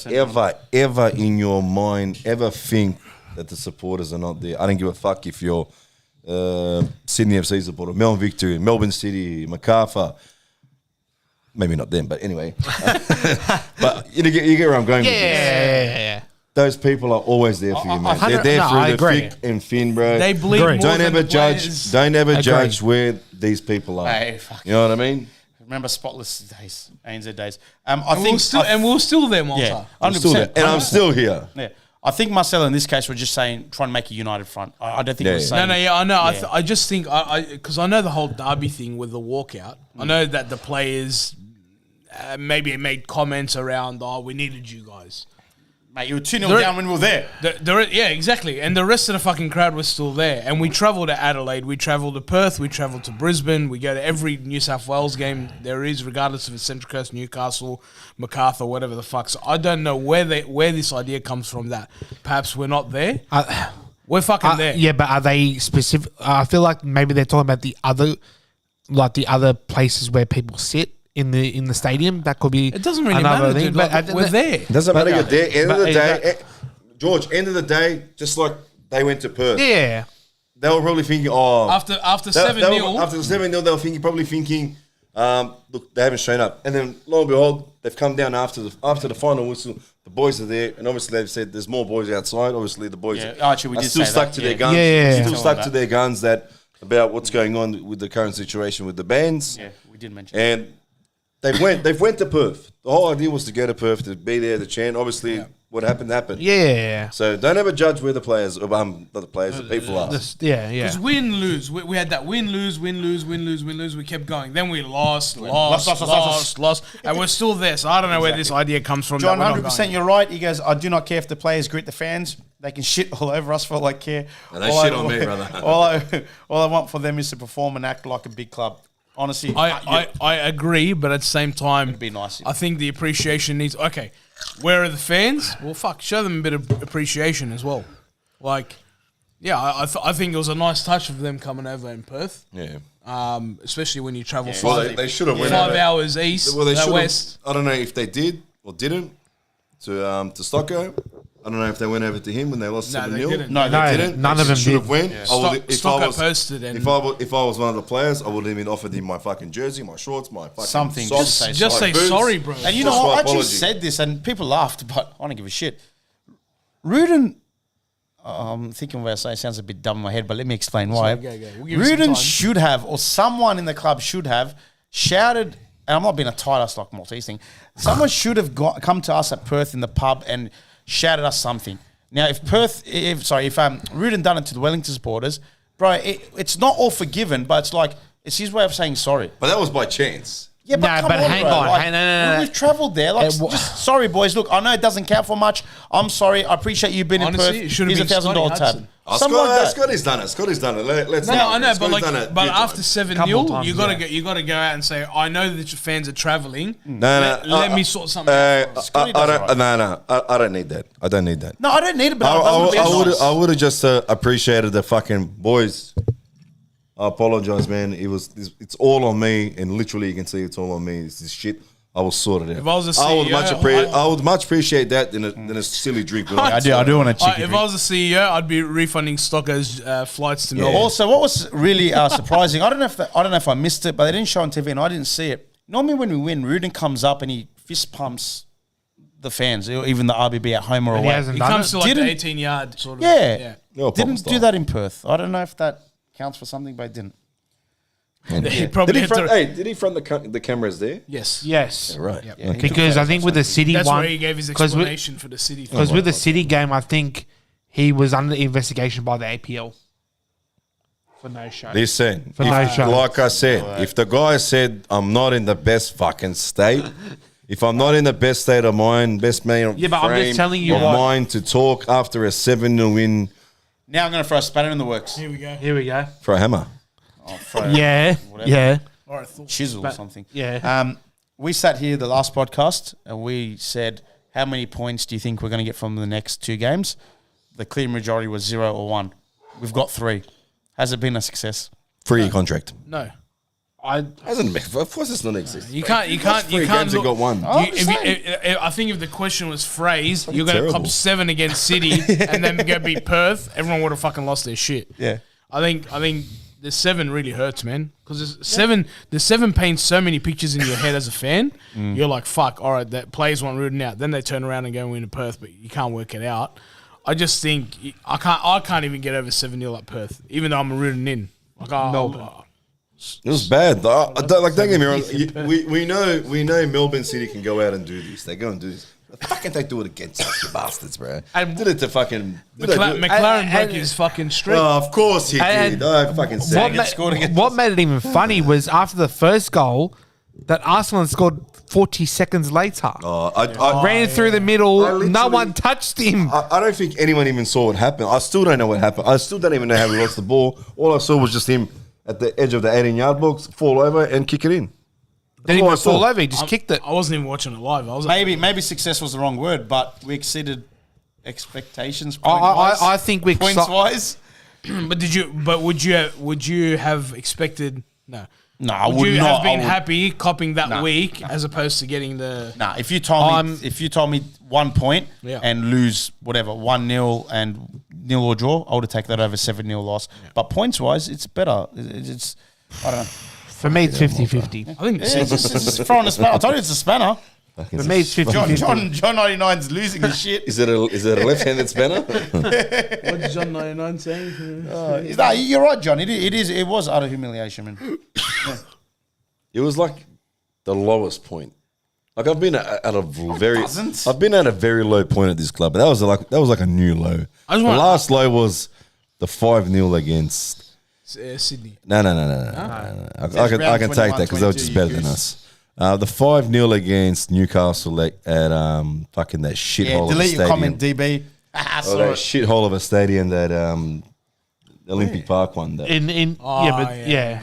ever in your mind ever think that the supporters are not there. I don't give a fuck if you're Sydney FC supporter, Melbourne Victory, Melbourne City, MacArthur. Maybe not them, but anyway. But you get where I'm going with this. yeah. Those people are always there for you, man. They're there no, through I the agree. thick and thin, bro. They bleed Agree. more Don't than ever the judge. players. Don't ever Agree. judge where these people are. Hey, fuck. You know what I mean? Remember spotless days, ANZ days. And we're still there, Malta. yeah, I'm still there, 100%. and I'm still here. Yeah. I think Marcelo in this case were just saying, trying to make a united front. I don't think Yeah, it was yeah. saying. No, yeah, I know. Yeah. I just think because I know the whole derby thing with the walkout. I know that the players maybe made comments around, we needed you guys. Mate, you were 2-0 There- down when we were there. Yeah, exactly. And the rest of the fucking crowd was still there. And we travelled to Adelaide, we travelled to Perth, we travelled to Brisbane. We go to every New South Wales game there is, regardless if it's Central Coast, Newcastle, MacArthur, whatever the fuck. So I don't know where this idea comes from that perhaps we're not there. We're fucking there. Yeah, but are they specific? I feel like maybe they're talking about the other places where people sit in the stadium. That could be. It doesn't really another matter, thing, dude. Like, we're there. Doesn't matter. You're there. End of the but- day, George. End of the day, just like they went to Perth. Yeah. They were probably thinking, After they 7-0, after the 7-0, they were probably thinking, look, they haven't shown up. And then lo and behold, they've come down after the final whistle. The boys are there, and obviously they've said there's more boys outside. Obviously, the boys actually, we are did still say stuck that. to Yeah. their guns. Yeah. Still Tell stuck them to that. their guns about what's going on with the current situation with the bands. Yeah, we did mention And they've went to Perth. The whole idea was to go to Perth to be there to chant. Obviously, what happened happened. Yeah. So don't ever judge where the players, not the players, the people are. Yeah. because win, lose. We had that win, lose. We kept going. Then we lost. And we're still there. So I don't know where this idea comes from. John, that we're not 100% going. you're right. He goes, I do not care if the players greet the fans. They can shit all over us for all I care. And they shit on me, brother. all I want for them is to perform and act like a big club. Honestly, I agree, but at the same time, It'd be nice. I think the appreciation needs. Okay, where are the fans? Well, fuck, show them a bit of appreciation as well. Like, Yeah, I think it was a nice touch of them coming over in Perth. Yeah. Especially when you travel Well, they should have went 5 over. hours east, Well, they should west. have. I don't know if they did or didn't to Stocko. I don't know if they went over to him when they lost No, 7-0. they didn't. No, They didn't. none of They them should have did. went. Yeah. I would, Stocko posted and if I was one of the players, I would have been offered him my fucking jersey, my shorts, my fucking Something, socks, just say my boots. sorry, bro. And you know Just what? my I actually apology. said this, and people laughed, but I don't give a shit. Rudin, I'm thinking what I say sounds a bit dumb in my head, but let me explain why. Go. We'll give you some Rudin time. should have, or someone in the club should have, shouted, and I'm not being a tight ass like Maltese thing, someone should have come to us at Perth in the pub and shouted us something. Now, if Rudin done it to the Wellington supporters, bro, it's not all forgiven, but it's like, it's his way of saying sorry. But that was by chance. Yeah, but No, come but on, hang bro. on, Like, no. We've travelled there. Like, just, sorry, boys. Look, I know it doesn't count for much. I'm sorry. I appreciate you being Honestly, in it Perth. should have Here's been $1,000 Scotty tab. Hudson. Something like that. Scotty's done it. Scotty's done it. Let's No, I know, but Scotty's done it. but Big after time. 'Couple 7-0, times, you gotta go out and say, I know that your fans are travelling. Let me sort something out. Scotty does it right. I don't need that. I don't need that. No, I don't need it, but I would be nice. I would have just appreciated the fucking boys. I apologize, man. It's all on me, and literally you can see it's all on me. It's this shit. I will sort it out. If I was a I would CEO, I would much appreciate that than a silly drink. I do want a chicken. If I was a CEO, I'd be refunding Stocko's flights to Melbourne. Also, what was really surprising, I don't know if I missed it, but they didn't show on TV and I didn't see it. Normally when we win, Rudin comes up and he fist pumps the fans, or even the RBB at home or And he away. hasn't He done comes it. to like the Didn't- 18-yard sort of. Yeah. No, Didn't proper do style. that in Perth. I don't know if that counts for something, but it didn't. He probably had to, Did he front the cameras there? yes. Yes. Right. Yeah, Okay. he Because took I think with the City That's one, where he gave his 'cause with- explanation for the City thing. because with the City game, I think he was under investigation by the APL for no show. Listen, For no show. like I said, if the guy said I'm not in the best fucking state, if I'm not in the best state of mind, best man Yeah, but I'm just frame telling you of what- mind to talk after a 7-0 win Now I'm going to throw a spanner in the works. Here we go. Here we go. for a hammer. I'll throw Yeah. whatever. Yeah. All right, thought. Chisel or something. Yeah. We sat here the last podcast and we said, how many points do you think we're going to get from the next 2 games? The clear majority was 0 or 1. We've got 3. Has it been a success? 3-year contract. No. Hasn't been. Of course, it's not exist. You can't Three games look, and got one. I think if the question was phrased, you're going to terrible. cop 7 against City and then go beat Perth, everyone would have fucking lost their shit. Yeah. I think the 7 really hurts, man, because the 7 paints so many pictures in your head as a fan. You're like, fuck, all right, that players want Rudin out. Then they turn around and go win to Perth, but you can't work it out. I just think I can't even get over 7-0 at Perth, even though I'm a Rudin in. Like, It was bad. Don't get me wrong. We know Melbourne City can go out and do this. They go and do this. Fucking they do it against us, you bastards, bro. And Did it to fucking McLaren broke his fucking streak. Oh, of course he And- did. I fucking said it. what made it even funny was after the first goal that Arsenal scored 40 seconds later. I Ran through the middle. I literally- No one touched him. I don't think anyone even saw what happened. I still don't know what happened. I still don't even know how we lost the ball. All I saw was just him at the edge of the 18-yard box, fall over and kick it in. Didn't all I even saw. fall over. He just kicked it. I wasn't even watching it live. I was Maybe success was the wrong word, but we exceeded expectations. I think we points wise. But would you have expected? No. No, I Would would you not. have been I would- happy copping that No. week as opposed to getting the? Nah, if you told me 1 point Yeah. and lose whatever 1-0 and 0 or draw, I would have taken that over 7-0 loss. But points wise, it's better. It's I don't know. For me, it's 50-50. I think It's just throwing a spanner. I told you it's a spanner. For me, it's 50-50. John 99's losing his shit. Is it a left-handed spanner? what did John 99 saying? Nah, you're right, John. It was utter humiliation, man. It was like the lowest point. Like I've been at a doesn't. I've been at a very low point at this club, but that was like a new low. The last low was the 5-0 against. Sydney. No. I can round take that because they were 21, just better than 22, us. The 5-0 against Newcastle at fucking that shithole of a Delete your stadium. comment, DB. Oh, that shithole of a stadium that Olympic Park one. That Yeah.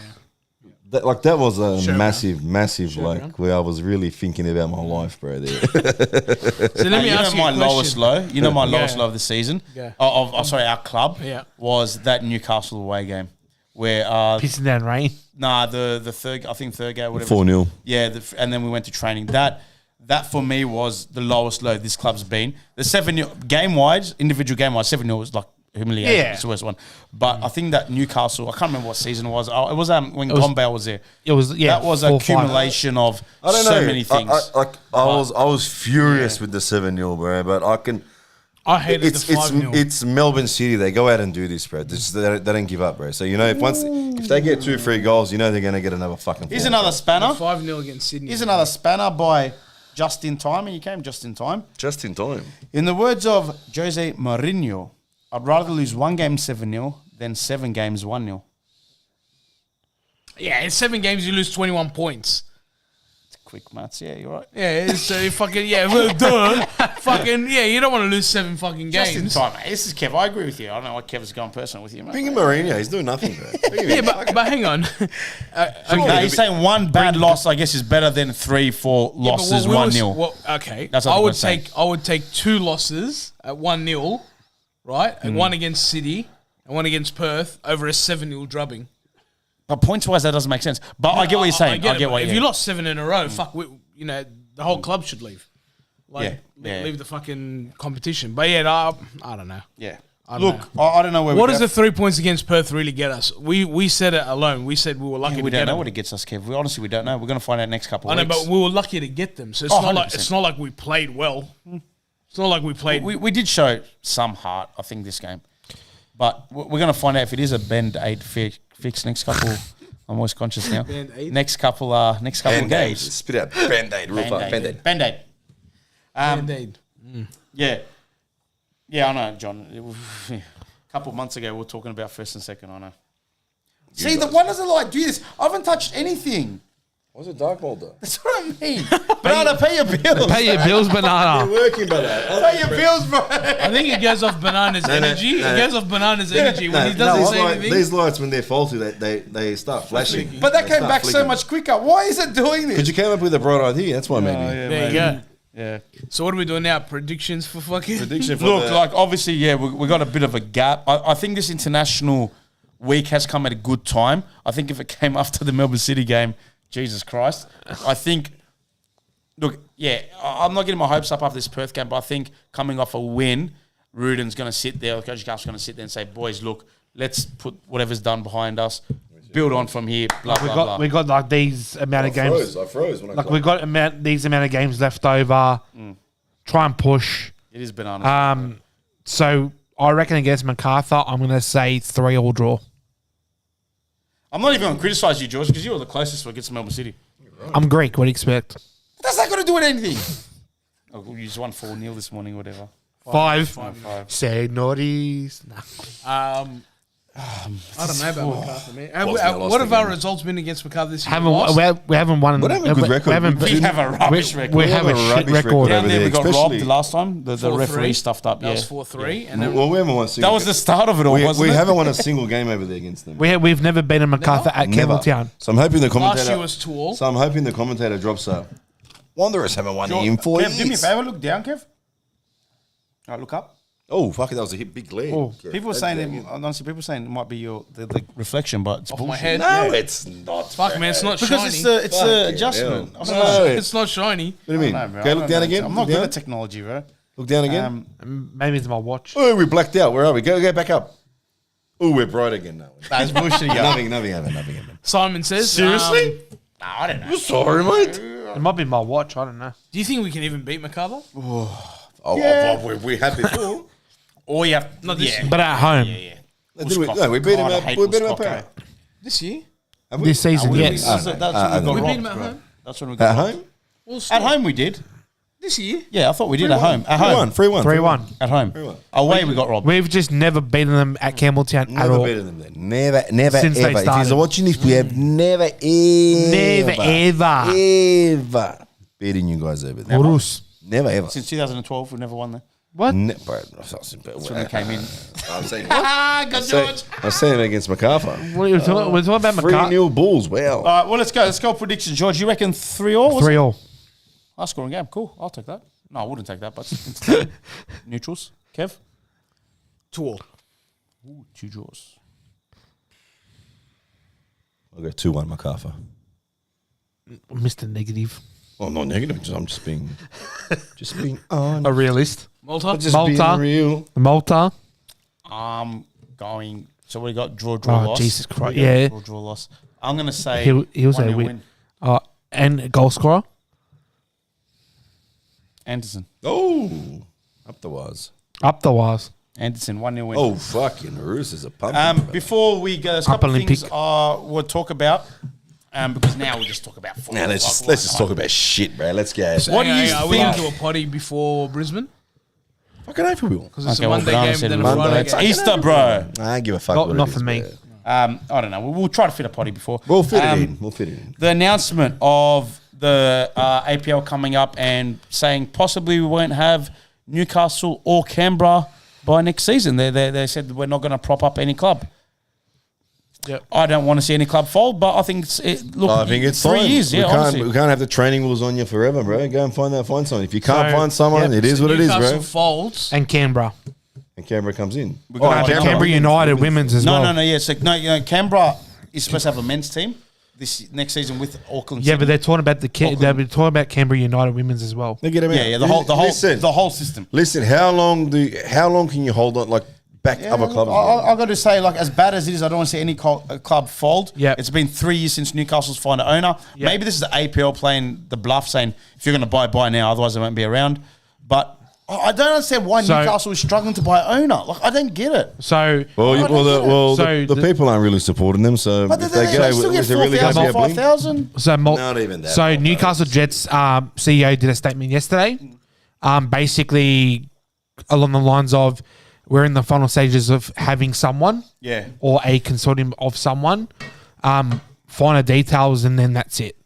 That was a Showdown. massive like where I was really thinking about my life, bro. There. So let me ask you my a question. lowest low. You know my Yeah. lowest low of the season. Yeah. Sorry, our club. Yeah. Was that Newcastle away game where Pissing down rain. the third game, whatever. 4-0. Yeah, and then we went to training. That for me was the lowest low this club's been. The 7-0 game wise, individual game wise, 7-0 was like humiliating. Yeah. It's the worst one. But I think that Newcastle, I can't remember what season it was. It was when Gombale was there. It was That was 4-5. accumulation of I don't know. so many things. I was furious with the 7-0, bro. But I can. I hated the 5-0. It's Melbourne City. They go out and do this, bro. They don't give up, bro. So you know if they get 2-3 goals, you know they're gonna get another fucking. Here's another spanner. 5-0 against Sydney. Here's another spanner by just in time, and you came just in time. Just in time. In the words of Jose Mourinho, I'd rather lose one game 7-0 than 7 games 1-0. Yeah, in 7 games you lose 21 points. Quick maths, yeah, you're right. Yeah, it's fucking well, duh. Fucking yeah, you don't want to lose 7 fucking games. Just in time, mate. This is Kev. I agree with you. I don't know why Kev's going personal with you, mate. Bring in Mourinho. He's doing nothing, bro. Yeah, but hang on. No, he's saying one bad loss, I guess, is better than 3-4 losses 1-0. Okay, That's what I I'm would saying. take 2 losses at 1-0, right? And one against City and one against Perth over a 7-0 drubbing. But points wise, that doesn't make sense. But I get what you're saying. I get what if you lost 7 in a row, fuck, the whole club should leave. Leave the fucking competition. But yeah, I don't know. Yeah. I don't Look, know. I don't know where What we does go. the 3 points against Perth really get us? We said it alone. We said we were lucky We to don't get know them. what it gets us, Kev. We don't know. We're going to find out next couple I of know, weeks. but we were lucky to get them. So it's not like 100%. we played well. It's not like we played. We did show some heart, I think, this game. But we're going to find out if it is a Band-Aid fix next couple. I'm always conscious now. Band-Aid? Next couple of games. Spit out Band-Aid real fast. Band-Aid. Band-Aid. Band-Aid. Yeah. Yeah, I know, John. A couple of months ago, we were talking about first and second, I know. See, the one doesn't like do this. I haven't touched anything. What's a dark molder? That's what I mean. Banana, pay your bills. Pay your bills, banana. Working by that. Pay your bills, bro. I think it goes off Banana's energy. no. It goes off Banana's energy when he doesn't say anything. These lights, when they're faulty, they start flashing. But that They came start back so flicking. much quicker. Why is it doing this? Because you came up with a bright idea. That's why, maybe. There you go. Yeah. So what are we doing now? Predictions for fucking... Prediction for Look, the- like, obviously, yeah, we got a bit of a gap. I think this international week has come at a good time. I think if it came after the Melbourne City game, Jesus Christ. I think, look, yeah, I'm not getting my hopes up after this Perth game, but I think coming off a win, Ruden's going to sit there, or Coach Gaff's going to sit there and say, boys, look, let's put whatever's done behind us, build on from here, blah, blah, blah. We got like these amount of games. I froze when I Like got we got these amount of games left over. Try and push. It is bananas. So I reckon against MacArthur, I'm going to say 3-3 draw. I'm not even going to criticise you, George, because you're the closest against Melbourne City. I'm Greek. What do you expect? That's not going to do with anything. Oh, we just won 4-0 this morning, whatever. 5. 5-5. Say naughties. Nah. I don't know about MacArthur, man. Lost now, lost What have our again. results been against MacArthur this year? We haven't won. We have a good record. We haven't. We have a rubbish record. We have a shit rubbish record. record. Down over there, there, we got especially- robbed last time. The 4-3. referee stuffed up. That Yeah, was 4-3. And then Well, we haven't won a single that was the start of it all, wasn't we it? haven't won a single game over there against them. We've never beaten MacArthur at Never. Campbelltown. So I'm hoping the commentator. last year was 2-2. So I'm hoping the commentator drops a. Wanderers haven't won in 4 Kev, years. do me a favour, look down, Kev. All right, look up. Oh fuck it! That was a big glare. Oh. Yeah, People were that's saying, damn honestly, people were saying it might be the reflection, but it's Off my bullshit. head. No, it's not. Fuck, man, it's not Because shiny. it's the Fucking adjustment. hell. I don't know. No. It's not shiny. What do you mean? I don't know, bro. Okay, I look don't down know. again. I'm not Look good down. at technology, bro. Look down again. Maybe it's my watch. Oh, we blacked out. Where are we? Go back up. Oh, we're bright again now. That's bullshit. Nothing happened. Simon says. Seriously? No, I don't know. Sorry, mate. It might be my watch. I don't know. Do you think we can even beat MacArthur? Oh, we had before. Or you have Not this year. But at home, No, we beat him God, I up. hate We beat him up. Moscow. This year? Have we? this season, yes. That's when we got We beat robbed, him at bro. home? That's when we got At robbed. home? Well, At home we did. This year? Yeah, I thought we did at home. At home. 3-1. 3-1. At home. 3-1. Away we got robbed. We've just never beaten them at Campbelltown at Never all. beaten them then. Never, Since they ever. If started. you're watching this, we have never, Never, ever. beating you guys over there. Urus. Never, ever. Since 2012, we've never won there. What? Bro, That's when they came in. I'm saying, Good George. I was saying against MacArthur. What are you talking? We're talking about McCarthy. 3-0 Bulls. Wow. All right, well, let's go. Let's go predictions, George. You reckon 3-3? 3-3. High scoring game. Cool. I'll take that. No, I wouldn't take that, but it's neutrals. Kev? 2-2. Ooh, 2 draws. I'll go 2-1 MacArthur. Mr. Negative. Oh, not negative. I'm just being honest. A realist. Malta. Just Malta. being real. Malta. I'm going. So we got draw, Oh, loss. Jesus Christ. We got Yeah. Draw, loss. I'm going to say He'll say 1-0 win. And a goal scorer. Anderson. Oh, up the wires. Up the wires. Anderson, 1-0 win. Oh, fucking Roosters are pumping. Before we go, there's a couple of Olympic. things we'll talk about. Because now we'll just talk about football. Now let's just talk about shit, bro. Let's go. What do you Are we think? going to a potty before Brisbane? Fucking hope we will. Because it's Okay, a well, Monday Banana game, said then a Monday. Friday It's game. Easter, bro. I don't give a fuck. Not- what not it for is, me. bro. I don't know. We'll try to fit a potty before. We'll fit it in. We'll fit it in. The announcement of the APL coming up and saying possibly we won't have Newcastle or Canberra by next season. They said we're not going to prop up any club. Yep. I don't want to see any club fold, but I think I think it's 3 time. years. Yeah, we can't, honestly. we can't have the training rules on you forever, bro. Go and find someone. If you can't So, find someone, yep. it is what it is, Newcastle bro. folds. And Canberra. And Canberra comes in. got Canberra United women's as well. No. Yeah, so Canberra is supposed to have a men's team this next season with Auckland. Yeah, City. but they're talking about they'll be talking about Canberra United women's as well. They get them out. yeah, Listen, the whole system. listen. How long can you hold on? Like back other clubs. I got to say, like, as bad as it is, I don't want to see any club fold. Yep. It's been 3 years since Newcastle's found an owner. Yep. Maybe this is the APL playing the bluff, saying if you're going to buy now, otherwise it won't be around. But I don't understand why So- Newcastle is struggling to buy an owner. Like, I don't get it. So the people aren't really supporting them. So But if they they go, still get is it really going to be a 4,000, blink? 5,000. Not even that. So Newcastle Jets CEO did a statement yesterday, basically along the lines of we're in the final stages of having someone, Yeah. or a consortium of someone, finer details, and then that's it.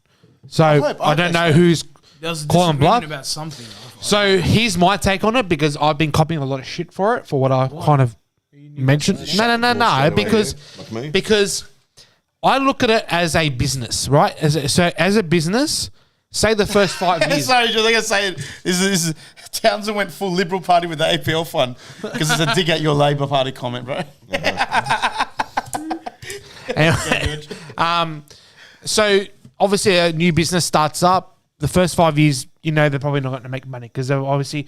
So I don't know who's There's a calling disagreement bluff. about something. So here's my take on it, because I've been copying a lot of shit for it, for what I kind of mentioned. No, because I look at it as a business, right? As a business, say the first 5 years. Sorry, Joe, I gotta say it. This is Townsend went full Liberal Party with the APL fund because it's a dig at your Labor Party comment, bro. Anyway, so obviously a new business starts up. The first 5 years, they're probably not going to make money because they're obviously,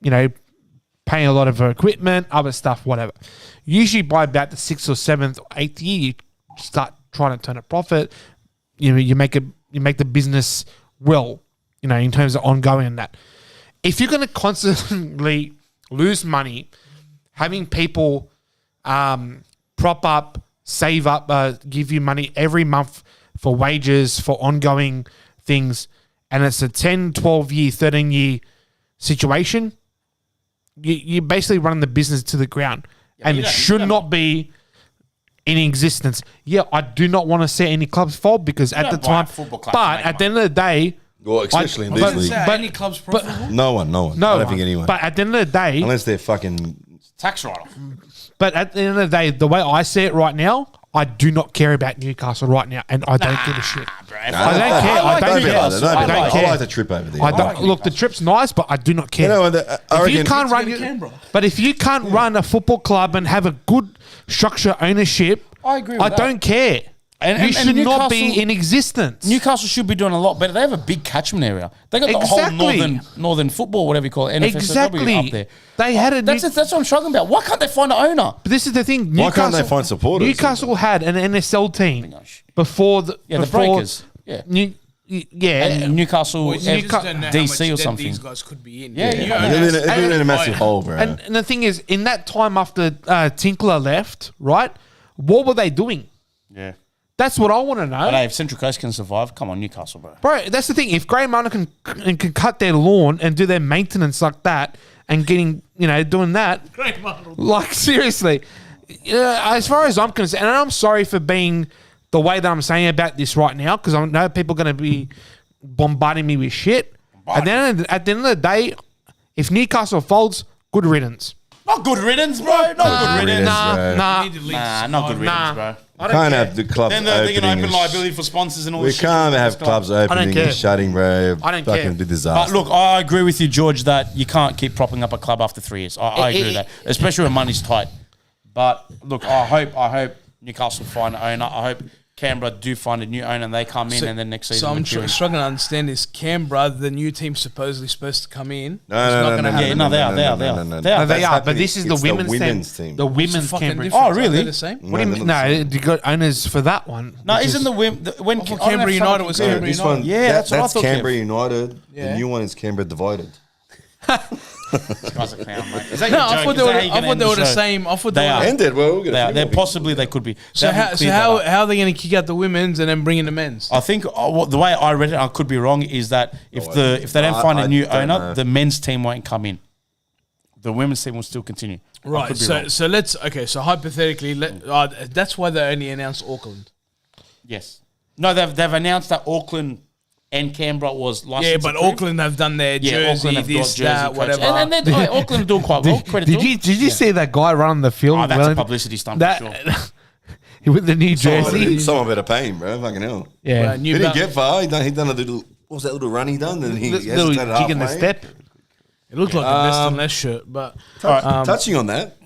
paying a lot of equipment, other stuff, whatever. Usually by about the 6th or 7th or 8th year, you start trying to turn a profit. You make the business well, in terms of ongoing and that. If you're going to constantly lose money, having people prop up, save up, give you money every month for wages, for ongoing things, and it's a 10, 12 year, 13 year situation, you're basically running the business to the ground. And it should not be in existence. Yeah, I do not want to see any clubs fold because at the don't buy a time, football club but to make at the end of the day, Well, especially in but- this league. but- Any club's profitable? No one. no, I don't think anyone. But at the end of the day, Unless they're fucking. Tax write-off. But at the end of the day, the way I see it right now, I do not care about Newcastle right now, and I don't give a shit. I don't care. I don't be like care. that. Don't I be like don't that. I care. like the trip over there. I don't look. The trip's nice, but I do not care. I If you reckon. can't run, but if you can't run a football club and have a good structure ownership, I agree with I that. don't care. And You should not be Newcastle- in existence. Newcastle should be doing a lot better. They have a big catchment area. They got the Exactly. whole northern football, whatever you call it, NFSW Exactly. up there. They had a That's what I'm struggling about. Why can't they find an owner? But this is the thing. Why can't they find supporters? Newcastle had an NSL team before the the before Breakers. Yeah. Yeah. And Newcastle You just don't know how much DC or debt something. these guys could be in. Yeah, You yeah. own us. They're in a massive hole, bro. And the thing is, in that time after Tinkler left, right, what were they doing? Yeah. That's what I want to know. But hey, if Central Coast can survive, come on, Newcastle, bro. Bro, that's the thing. If Grey Mountain can cut their lawn and do their maintenance like that and doing that, like seriously, as far as I'm concerned, and I'm sorry for being the way that I'm saying about this right now because I know people are going to be bombarding me with shit. At the end of the day, if Newcastle folds, Good riddance. Not good riddance, bro. Not good riddance. Nah. Not good riddance, bro. I don't Can't care. have the clubs Then they're going to opening. open and liability for sponsors and all we this shit. can't have clubs opening care. and shutting, bro. I don't Fucking care. be disaster. But look, I agree with you, George, that you can't keep propping up a club after 3 years. I agree with that, especially when money's tight. But look, I hope Newcastle find an owner. I hope Canberra do find a new owner and they come in and then next season. So I'm we're doing- struggling to understand this. Canberra, the new team supposedly supposed to come in. No, It's not gonna happen. Yeah, no, they are. They are. No, they That's are, but happening. this is the It's women's team. The It's women's fucking Canberra. different. Oh, really? Are they the same? What do you mean? No, you got owners for that one. No, which isn't is- the when thought I don't Canberra know if United someone- was Yeah, Canberra this United. one, Yeah, that's what I thought, Canberra Kev. United. Yeah. The new one is Canberra Divided. This guy's a clown, mate. Is that No, your I joke? thought Is they were. that how you I gonna thought end they were the show? same. I thought They they are. were. Ended. Well, we're gonna They're possibly they could be. So They haven't how cleared that up. how are they going to kick out the women's and then bring in the men's? I think the way I read it, I could be wrong, is that if they don't find a new don't owner, know. the men's team won't come in. The women's team will still continue. I Right. could be wrong. So let's so hypothetically, that's why they only announced Auckland. Yes. No, they've announced that Auckland and Canberra was licensed. Yeah, but approved. Auckland have done their Yeah, jersey, Auckland have got this, jersey that, coach. whatever. And they're, Auckland are doing quite well. Credit to them. Did you see that guy run on the field? Oh, that's a Wellington? publicity stunt That for sure. with the new jersey. Someone better pay him, bro. Fucking hell. Yeah, New He didn't Bal- get far. He done a little. What was that little run he done? And he little hesitated jig in the halfway. step. It looked like a best and less shirt, but Touching on that.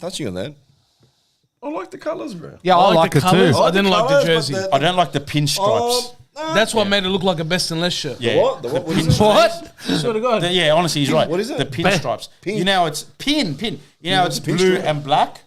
I like the colours, bro. Yeah, I like the it too. colours. I I like didn't the like the colours, jersey. but I don't like the pinstripes. That's what made it look like a best and less shirt. Yeah. What? The what is it? What? Swear to God. Yeah, honestly, he's right. What is it? The pinstripes. Pin. You know, it's pin. You know, it's what's a blue pinstripe? and black.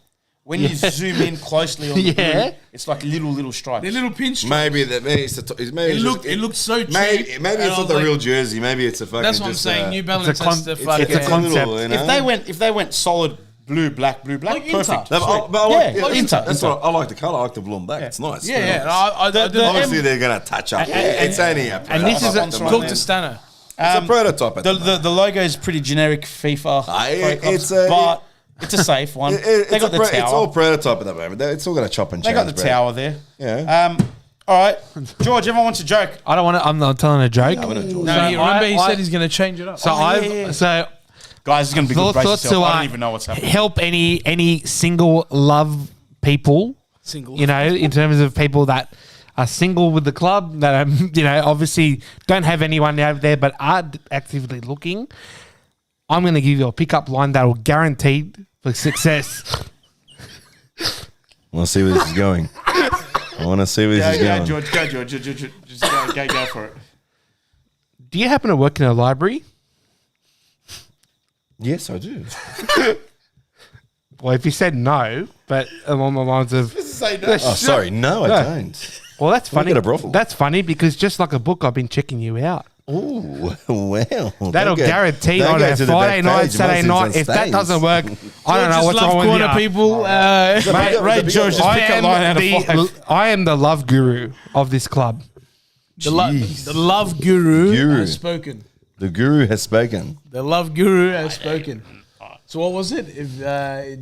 When you zoom in closely on the Yeah. blue, it's like little stripes. The little pinch. Maybe it's maybe It looked so cheap. Maybe and it's I not was the like, real jersey. Maybe it's a fucking. That's what I'm just, saying. New Balance it's a con- has the it's a fucking. It's a concept. little, you know? If they went solid blue, black, Like perfect. Inter. No, but I like, Yeah, like Inter. Inter. That's what I like the colour. I like the blue and black. It's nice. Yeah, Very yeah. nice. I didn't- Obviously, they're gonna touch up. It's only a. and this is a- prototype. Talk to Stano. It's a prototype. At the The logo is pretty generic FIFA. it's but it's a safe one. They got the It's all tower. prototype at the moment. It's all gonna chop and They change. got the bro. tower there. Yeah. All right, George. Everyone wants a joke. I don't want to. I'm not telling a joke. No, So remember he I- said he's going to change it up. So so Guys, it's going to be good. Brace thoughts yourself. to I don't even know what's happening. help any single love people. Single. You know, in terms of people that are single with the club, that are, obviously don't have anyone out there but are actively looking. I'm going to give you a pickup line that will guarantee for success. I want to see where this is going. I want to see where this is Go, going. George. Go, George. Just go for it. Do you happen to work in a library? Yes, I do. Well, if you said no, but along the lines of, Oh, sorry. No, I don't. well, that's funny. at a brothel. That's funny because just like a book, I've been checking you out. Oh, well. That'll guarantee on a Friday night, Saturday night. If that doesn't work, I don't know what's wrong with corner you. people. Ray George, just I pick a am, line out of five. I am the love guru of this club. The love guru has spoken. The guru has spoken. The love guru has spoken. So what was it? If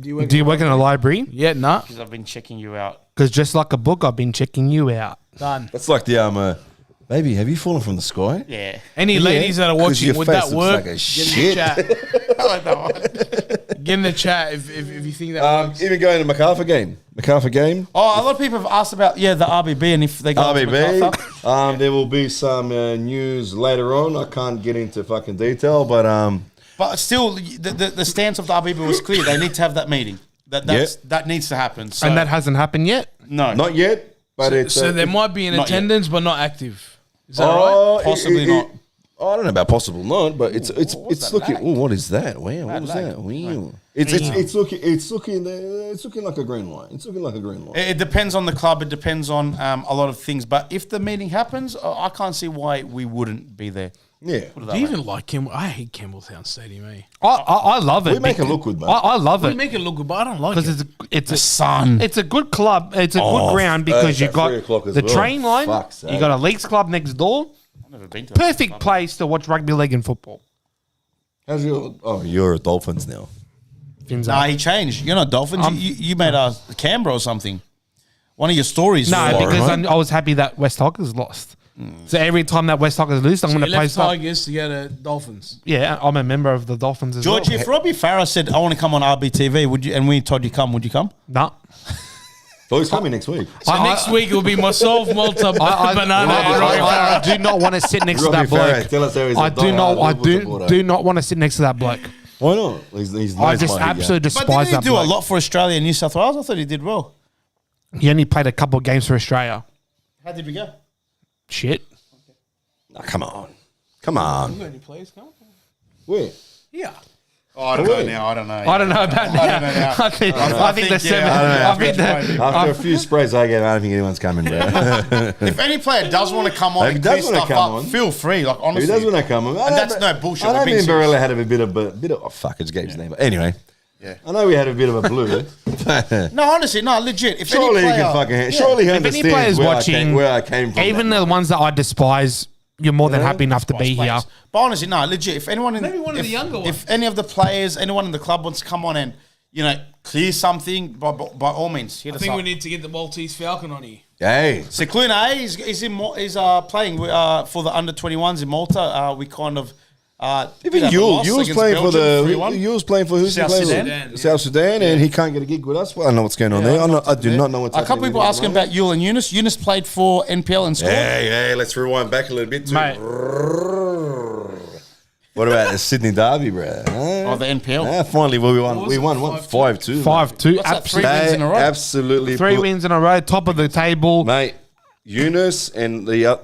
do you work? Do you work in a library? Yeah, nah. Because I've been checking you out. Because just like a book, I've been checking you out. Done. That's like the baby, have you fallen from the sky? Yeah. Any ladies that are 'Cause watching, your would face that looks work? like a Get in shit. the chat. I like that one. Get in the chat if you think that works. Even going to MacArthur game. Oh, a lot of people have asked about the RBB and if they go to MacArthur. RBB. There will be some news later on. I can't get into fucking detail, But still, the stance of the RBB was clear. They need to have that meeting. That needs to happen. So, And that hasn't happened yet? no, not yet. But it's So they might be in not yet. attendance but not active. Is that right? Possibly not. I don't know about possible not, but it's that looking. lag? Oh, what is that? Wow, what was lag. that? Wow. It's looking like a green light. It's looking like a green light. It depends on the club. It depends on a lot of things. But if the meeting happens, I can't see why we wouldn't be there. Yeah. Put it that Do you way. even like Campbell? I hate Campbelltown Stadium, eh? I love it. We make it look good, man. I love We it. make it look good, but I don't like Because it. it's a sun. It's a good club. It's a good ground because you at got 3 o'clock as the well. train line. Fuck's You sake. got a leagues club next door. I've never been to Perfect place to watch rugby league and football. How's your? Oh, you're a Dolphins now. Nah, he changed. You're not Dolphins. You made Canberra or something. One of your stories. No, Sorry, because mate. I was happy that West Tigers lost. So every time that West Tigers lose, I'm You going to left post up. Tigers to go to Dolphins. Yeah, I'm a member of the Dolphins as George, well. if Robbie Farah said, I want to come on RBTV, would you? And we told you come, would you come? No. Oh, he's coming next week. So next week it will be myself, Malta, Banana, and Robbie I Farah. do not want to sit next to Robbie that bloke. Farah, tell us how he's a I do not. diehard I Liverpool supporter. do not want to sit next to that bloke. Why not? He's I nice, just mate, absolutely But despise didn't that he do a bloke. lot for Australia and New South Wales? I thought he did well. He only played a couple of games for Australia. How did we go? Shit. Oh, come on. Come on. Any players come? Where? Yeah. Oh, I don't know now. I don't know. I don't know about don't know now. now. I think the think, seven. yeah, I think the. After a few sprays I get, I don't think anyone's coming, bro. If any player does want to come on If he and does clear wanna stuff come up, on. feel free. Like, honestly. He does want to come on. And that's no bullshit. I We're know being me and Barella serious. had a bit of oh, fuck, it's Gabe's name. But anyway. Yeah. I know we had a bit of a blue. No, honestly, no, legit. If Surely any he player, can fucking. Surely he If any understands player's where I came from. even the ones that I despise, you're more than happy enough to be here. But honestly, no, legit. If anyone in Maybe one of the younger ones. if any of the players, anyone in the club wants to come on and clear something, by all means, hit I us think up. we need to get the Maltese Falcon on here. Hey, Secluna, he's playing for the under 21s in Malta. We kind of even Yule's playing for Yule's playing for who's he South playing Sudan. for? South Sudan, and he can't get a gig with us. Well, I don't know what's going on there. I do not know what's A happening. couple people with him asking at the about Yule and Eunice. Eunice played for NPL and scored. Hey, let's rewind back a little bit. Mate. What about the Sydney Derby, bro? Oh, the NPL. Finally, we won. was We it? won 5-2. 5-2. What's that, 3 Absolutely. wins in a row? Absolutely. Three wins in a row, top of the table. mate. Eunice and Blair,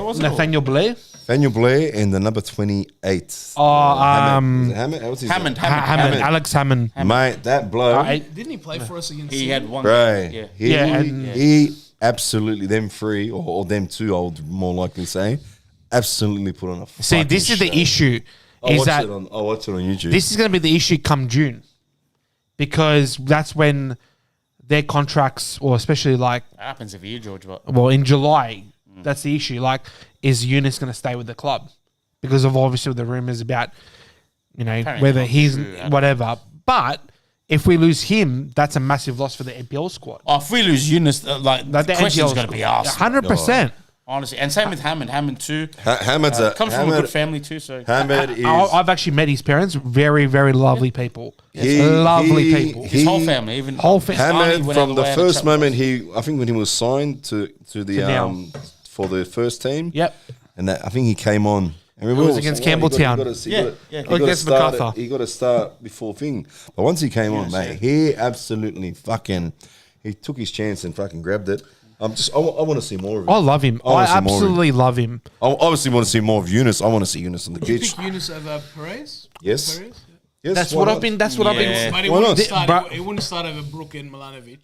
was it? Nathaniel Blair. Daniel Blair and the number 28. Oh, Hammond. What's his Hammond. name? Hammond. Alex Hammond. Mate, that bloke. Didn't he play for us against He had one. Right. Yeah. He absolutely, them three, or them two, I would more likely say, absolutely put on a See, fucking this is the show. issue. I'll watch it on YouTube. This is going to be the issue come June, because that's when their contracts, or especially like, That happens every year, George. But well, in July, that's the issue. Like, is Eunice going to stay with the club? Because of obviously the rumors about, Apparently whether not he's true, whatever. But if we lose him, that's a massive loss for the NPL squad. if we lose Eunice, the question's going to be asked. 100%. Honestly, and same with Hammond. Hammond too. Hammond's Comes from a good family too. So Hammond is. I've actually met his parents. Very, very lovely people. Lovely people. his whole family, even Whole fa- Hammond, went from out the way, had a first chat with moment us. I think when he was signed to the now. for the first team. Yep. And that I think he came on. And we was were against saying, Campbelltown. Against MacArthur. He got to start before thing. But once he came on, mate, he absolutely he took his chance and fucking grabbed it. I want to see more of him. I love him. I wanna see more of him. absolutely love him. I obviously want to see more of Eunice. I want to see Eunice on the You pitch. pick Eunice over Perez? Yes. Perez? Yes, That's why what not? I've been. That's what I've been. But he Why wouldn't, not? start, Bro- he wouldn't start over Brook and Milanovic.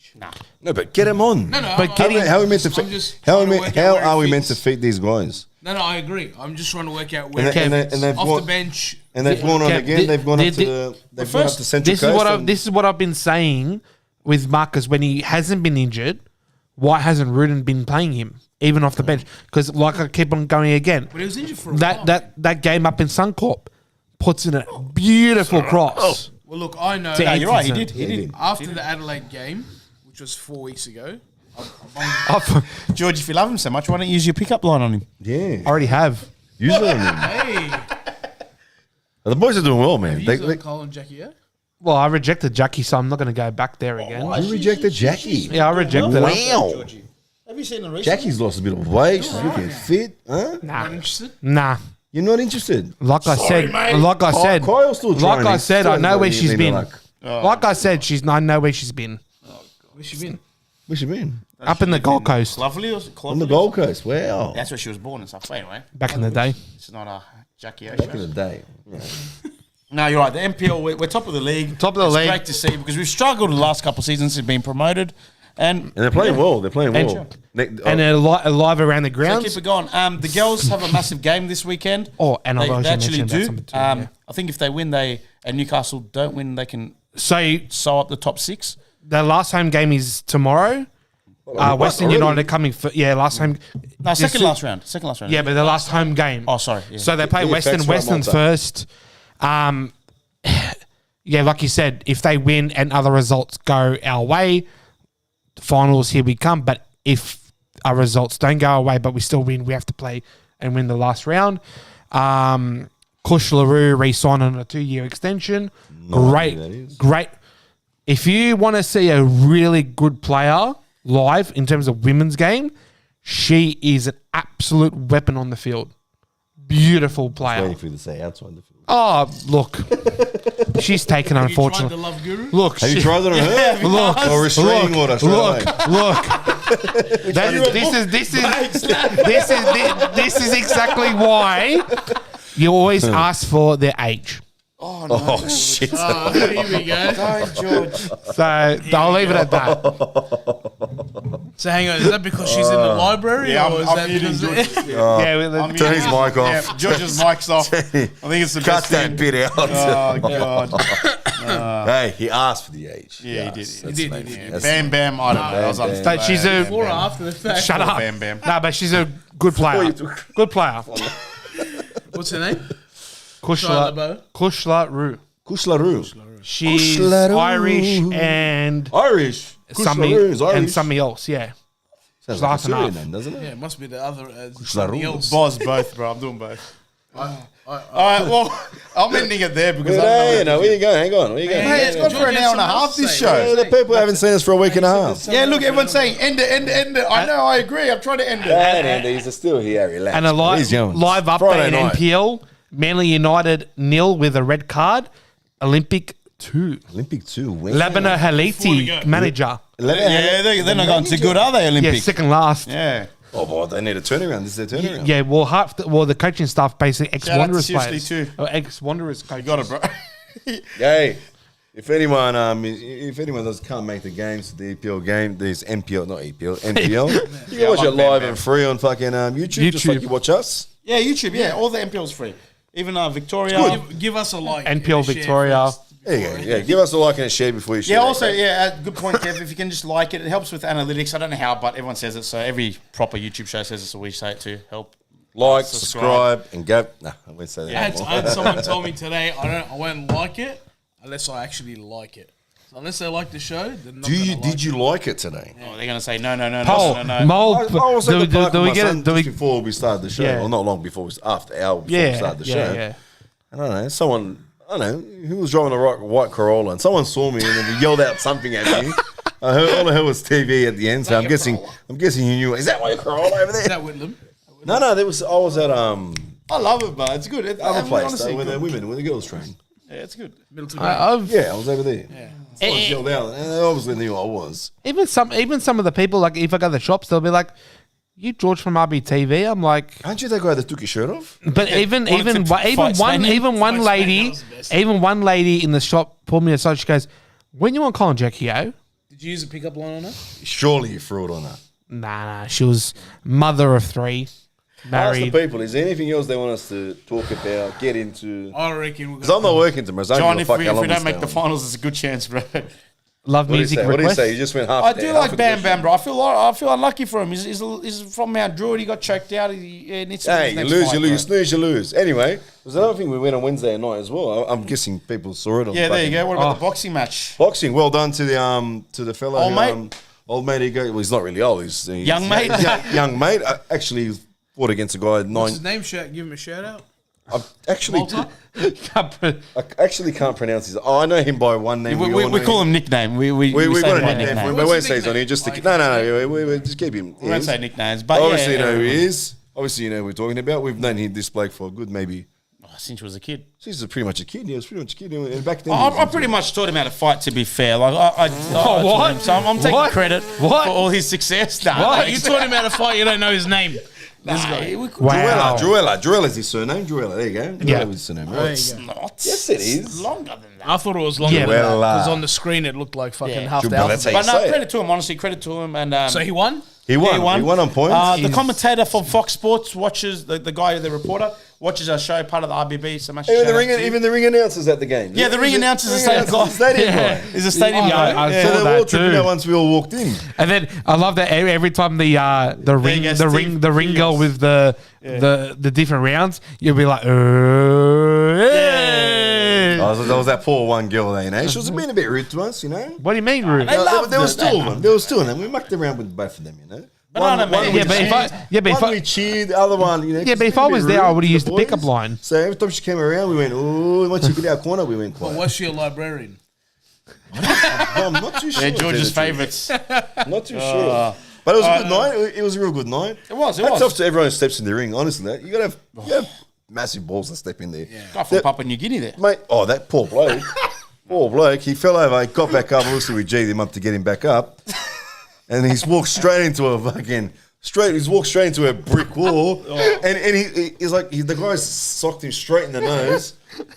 No, but get him on. No, But getting- How are we meant to? I'm just How trying to work out how where are he we meant to fits. feed these guys? No, I agree. I'm just trying to work out And where they've off gone- the bench. And they've gone on Okay, again. They've gone up to Central This is Coast. what and- this is what I've been saying with Marcus when he hasn't been injured. Why hasn't Rudin been playing him even off the bench? Because like I keep on going again, But he was injured for a while. that game up in Suncorp puts in a beautiful cross. Well, look, I know. To you're right. He Atkinson. did. He did. After the Adelaide game, which was 4 weeks ago, I George, if you love him so much, why don't you use your pickup line on him? Yeah. already have. Usually, I mean, hey, the boys are doing well, man. you They, got Colin Jackie, yeah? Well, I rejected Jackie, so I'm not going to go back there again. you rejected Jackie. Yeah, I rejected her. Wow. Have you seen the recent? Jackie's lost a bit of weight. She's looking fit. Huh? Not interested? Nah. You're not interested? Like I said, Kyle's still trying. like I He's said, still I know where ain't she's got been. any luck. Like I said, I know where she's been. Where's she been? Where's she been? Up in the Gold Coast Lovely or On the Gold Coast. Wow. That's where she was born and stuff. Anyway, back in the day. it's not a Jackie O Back in show. the day. No, you're right. The NPL, we're top of the league. Top of the it's league. Great to see because we've struggled the last couple of seasons since being promoted, and And they're playing well. They're playing And- well. And they're alive around the So grounds. keep it going. The girls have a massive game this weekend. Oh, and I've they also actually mentioned that do. something too, yeah. I think if they win, and Newcastle don't win, they can So sew up the top 6. the last home game is tomorrow. Western already? United coming for last home. No, second This- last round. Second last round. Yeah, but the last home game. Oh, sorry. Yeah. So they play Yeah, Western. that's right, Western's Malta. first. Yeah, like you said, if they win and other results go our way, finals here we come. But if our results don't go away, but we still win. We have to play and win the last round. Kush LaRue re-signed on a 2-year extension. Great. If you want to see a really good player live in terms of women's game, she is an absolute weapon on the field. Beautiful player. Waiting for you to say outside the field. Oh, look. She's taken, Have you tried unfortunately. the Love Guru? Look. Have you tried it on her? Look. Or restraining order? Look. This is exactly why you always ask for their age. Oh, shit. Here we go. Don't, George. So I'll leave it at that. So hang on, is that because she's in the library? Yeah, or is I'm that muting because George. Yeah, Turn his mic off. Yeah, George's mic's off. I think it's the Cut best that thing. bit out. Oh, God. Hey, he asked for the age. Yeah, he did. He did. That's- Bam, bam. I don't know. I was Bam, on bam. So she's a Before or after the fact? shut up. Bam, bam. No, but she's a good player. Good player. What's her name? Kushla Rue. Kush LaRue. She's Kush LaRue. Irish and Irish. Kush LaRue is Irish. and something else. Yeah. Sounds half like a and Syrian half. name, doesn't it? Yeah, it must be the other. LaRue. Something else. Boz both, bro. I'm doing both. All right, well, I'm ending it there because Hey, no, where you going? Hang on. Where you going? Hey, it's gone for an hour and a half, this show. The people haven't seen us for a week and a half. Yeah, look, everyone's saying end it. I know, I agree. I'm trying to end it. And he's still here. Relax. And a He's young. live update Friday in night. NPL. Manly United 0 with a red card. Olympic 2. Olympic 2. Labana Haliti, manager. Yeah, they're not going too good, are they, Yeah, Olympic? second last. Yeah. Oh, boy, they need a turnaround. This is their turnaround. Yeah, well, the coaching staff basically Shout out to ex-Wanderers Seriously players. too. Or ex-Wanderers coaches. Got it, bro. Hey, if anyone can't make the games, the EPL game, there's NPL, not EPL, NPL. You can watch like it live Bam and free on fucking YouTube, just like YouTube. you watch us. Yeah, YouTube, yeah. All the MPL's free. Even Victoria. Give us a like. NPL and a share Victoria. first. There you go. Yeah, give us a like and a share before you share. Yeah, also, yeah, good point, Kev. If you can just like it, it helps with analytics. I don't know how, but everyone says it. So every proper YouTube show says it, so we say it to help. Like, subscribe, and go. Nah, I won't say that. I had someone tell me today I won't like it unless I actually like it. So unless they like the show, then not Did you like it today? Oh, they're going to say no. Paul, Mo, I was at the park do with we my get son it? Do just we? before we started the show. Yeah. Well, not long before, after hour before we started the show. Yeah. I don't know, someone, I don't know, who was driving a white Corolla, and someone saw me and then he yelled out something at me. All I heard was TV at the end, so I'm guessing you knew. Is that why Corolla over Is there? that Whitlam? No, I was at I love it, but it's good. other place honestly, though, where the good. women, where the girls train. Yeah, it's good. Middleton. I've Yeah, I was over there. Yeah. Someone yelled out, and they obviously knew I was. even some of the people, like if I go to the shops, they'll be like, "You George from RBTV." I'm like, Aren't you that guy that took his shirt off? but even Wanted to fight Spaniard? one lady, That was the best. even one lady in the shop pulled me aside. She goes, "When you on Colin Jackie-O?" Did you use a pickup line on her? Surely you threw it on her. Nah, she was mother of 3, Ask the married. people, is there anything else they want us to talk about, get into? I reckon we're Because I'm not working tomorrow, so I John, don't if give a fuck we, how if long we don't this make the goes. finals, it's a good chance, bro. Love What do you music say? What do you request. say? You just went half I there, do half like a Bam question. Bam, bro. I feel unlucky for him. He's from Mount Druitt. He got choked out. He needs to win Hey, his you next lose, fight, you lose, bro. you snooze, you lose. Anyway, there's another thing we went on Wednesday night as well. I'm guessing people saw it. On Yeah, there you fucking go. What about the boxing match? Boxing, well done to the fellow. Old who, mate? Old mate, well, he's not really old. He's Young mate? young mate. Actually fought against a guy What's his name? Give him a shout out. I actually Walter? I actually can't pronounce his. Oh, I know him by one name. We all know call him nickname. We We say got him a by nickname. nickname. We What's won't his say his on here. nickname? Just Like, no. We just keep him. We won't say nicknames, but Obviously, you know who yeah, he is. Obviously, you know who we're talking about. We've known him this bloke for a good maybe. since he was a kid. He's pretty much a kid. He was pretty much a kid. And back then, I pretty much taught him how to fight. To be fair, like I taught what? him. So I'm taking What? credit What? for all his success. Nah, What? You taught him how to fight. You don't know his name. Wow. Druella is his surname. Druella. There you go. Yeah. Druella is his surname. There Right. you go. Not. Yes, it is. It's longer than that. I thought it was longer Yeah. than that. Druella. Because on the screen it looked like fucking Yeah. half the Well, that's alphabet. how But you no, say credit it. to him. Honestly, credit to him. And So he won? He won. He won on points. The commentator from Fox Sports watches the guy, the reporter, watches our show, part of the RBB. So much. Even shout out to you. the ring announcers at the game. Yeah, the ring announcers are the same guy. Stadium guy. Is a stadium Yeah, guy. I Yeah. saw So they were that all tripping too. out once we all walked in. And then I love that every time the ring you go, the ring Steve the ring girl with the different rounds, you'll be like, hey. There was that poor one girl there, you know. She was being a bit rude to us, you know. What do you mean, rude? They loved There was it. two of them. There was two of them. We mucked around with both of them, you know. Banana man. Yeah, but if one I, we cheered, the other one, you know. yeah, but if I was there, I would have used the pickup line. So every time she came around, we went, oh, once you get our corner, we went quiet. What's your librarian? I'm not too sure. Yeah, George's favourites. Not too sure. But it was a good night. It was a real good night. It was. Hats off to everyone who steps in the ring, honestly. You got to have massive balls to step in there. Guy from Papua New Guinea there. Mate, that poor bloke. Poor bloke. He fell over, got back up. Obviously, we G'd him up to get him back up. And he's walked straight into a fucking... He's walked straight into a brick wall. And he's like... the guy socked him straight in the nose.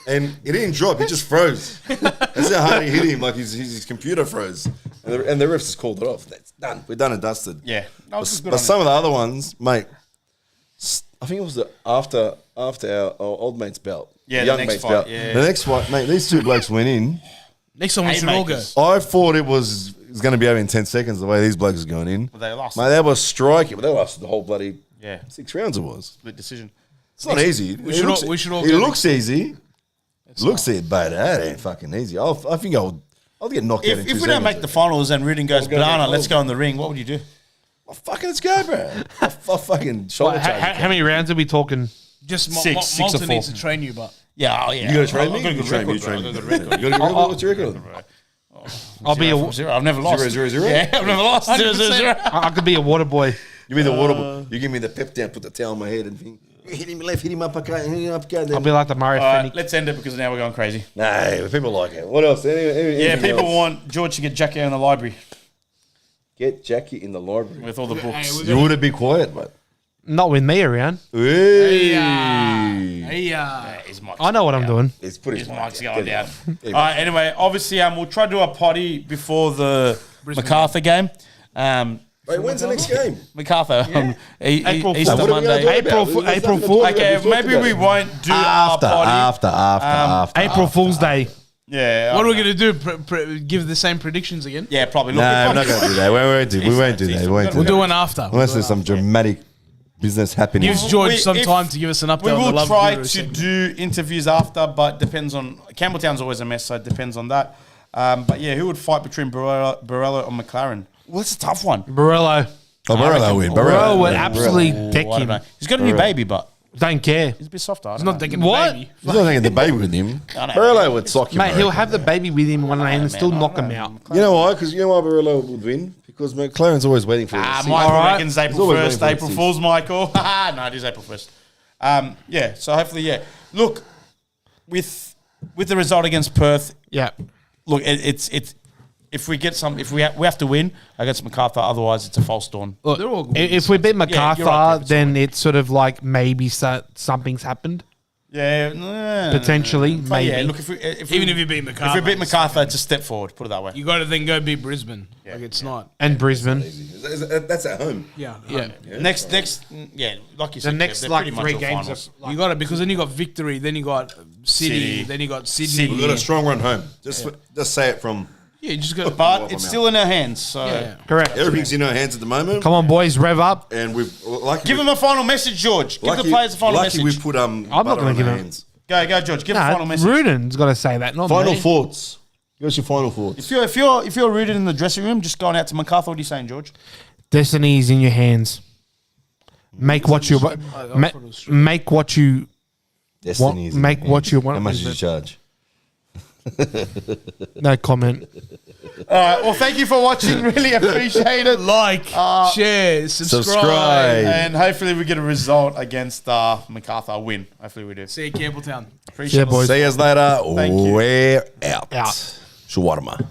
And he didn't drop. He just froze. That's how hard he hit him. Like his computer froze. And the refs just called it off. That's done. We're done and dusted. Yeah. But some of the other ones, mate... I think it was after our old mate's belt. Yeah, the the young next mate's fight, belt. yeah. The next fight, mate, these two blokes went in. Next time we should all go. Haymakers. I thought it was going to be over in 10 seconds the way these blokes are going in. But they lost. Mate, they were striking. But they lost the whole bloody 6 rounds it was. split decision. It's not easy. We should all It go looks easy. Looks it, but that ain't fucking easy. I think I'll get knocked out in 2 seconds. If we don't make the finals and Rudin goes gonna banana, get let's cold. go in the ring. What would you do? Let's go, bro. I'll fucking shoulder charge. How many rounds are we talking? Just Six or Malta 4. needs to train you, but Yeah, oh yeah. You got to train me? I've got a You good train me. record, You bro. train me. I've got a good record. You got a good record? What's your record? I'll be a. 0 I've never lost. 0-0-0? Yeah, I've never lost. 0-0. I could be a water boy. You be the water boy. You give me the pep down, put the towel on my head and think, hit him left, hit him uppercut, hit him uppercut. I'll be like the Mario All right, Fennick. let's end it because now we're going crazy. Nah, but people like it. What else? Yeah, Anything people else? want George to get Jackie in the library Get Jackie in the library. with all the books. You would have been quiet, mate. Not with me around. Hey. His mic's I know what I'm doing. It's put His mic's going down. Get All right, anyway, obviously, we'll try to do a potty before the MacArthur game. Wait, when's the next game? MacArthur on April Easter Fool's. What are we gonna Monday. do about it? April There's Fool. nothing Okay, to talk maybe about. we won't do our potty. After. April Fool's Day. Yeah. what are we going to do? Give the same predictions again? Yeah, probably. Look, No, we're not going to do that. We won't do that. We won't do We'll that. do one after. Unless there's some dramatic business happening. Gives George We- some if- time to give us an update We on the will Love try Guru to segment. do interviews after, but depends on... Campbelltown's always a mess, so it depends on that. But yeah, who would fight between Barella or McLaren? Well, that's a tough one. Barello. Oh, Barello win. Barello would Yeah, absolutely Barello. deck Oh, I don't him. know. He's got a new baby, but Don't care. he's a bit softer. He's not taking What? the baby. He's not taking the baby with him. I know. Barello would sock him. Mate, I he'll reckon. have the baby with him one day and still knock him out. You know why? Because you know why Barello would win? Because McLaren's always waiting for him. Michael Alright. reckons April always 1st, waiting for April the Fool's, Michael. No, it is April 1st. Yeah, so hopefully, yeah. Look, with the result against Perth, Yeah. look, it's if we get some, if we have to win against MacArthur, otherwise it's a false dawn. Look, They're all good. if we beat MacArthur, you're right, David, then it's sort of like maybe something's happened. Yeah, Potentially, But maybe. yeah, look, if Even if you beat MacArthur, if we beat MacArthur, it's a step forward. Put it that way. you got to then go beat Brisbane. Like it's not. And Brisbane. That's at home. Yeah. Next, yeah, like you said, The next they're like pretty much 3 all games. finals. You got it because then you got Victory, then you got City, City. then you got Sydney. We've got a strong run home. Just say it from... Yeah, you just got. But it's still in our hands. So Yeah. Correct. Everything's in our hands at the moment. Come on, boys, rev up. And we've... Lucky give him a final message, George. Give the players a final lucky message. we put I'm not butter gonna on give our him- hands. Go, George. Give a Nah, final message. Ruden's got to say that, not Final me. thoughts. What's your final thoughts? If you're rooted in the dressing room, just going out to MacArthur. What are you saying, George? Destiny is in your hands. Make what you make what you Destiny is in make your what hands. you want. How much did you charge? No comment. All right. Well, thank you for watching. Really appreciate it. Like, share, subscribe. And hopefully we get a result against MacArthur. A win. Hopefully we do. See you, Campbelltown. Appreciate Yeah, it. boys. See you later. Thank you. We're out. Out. Shawarma.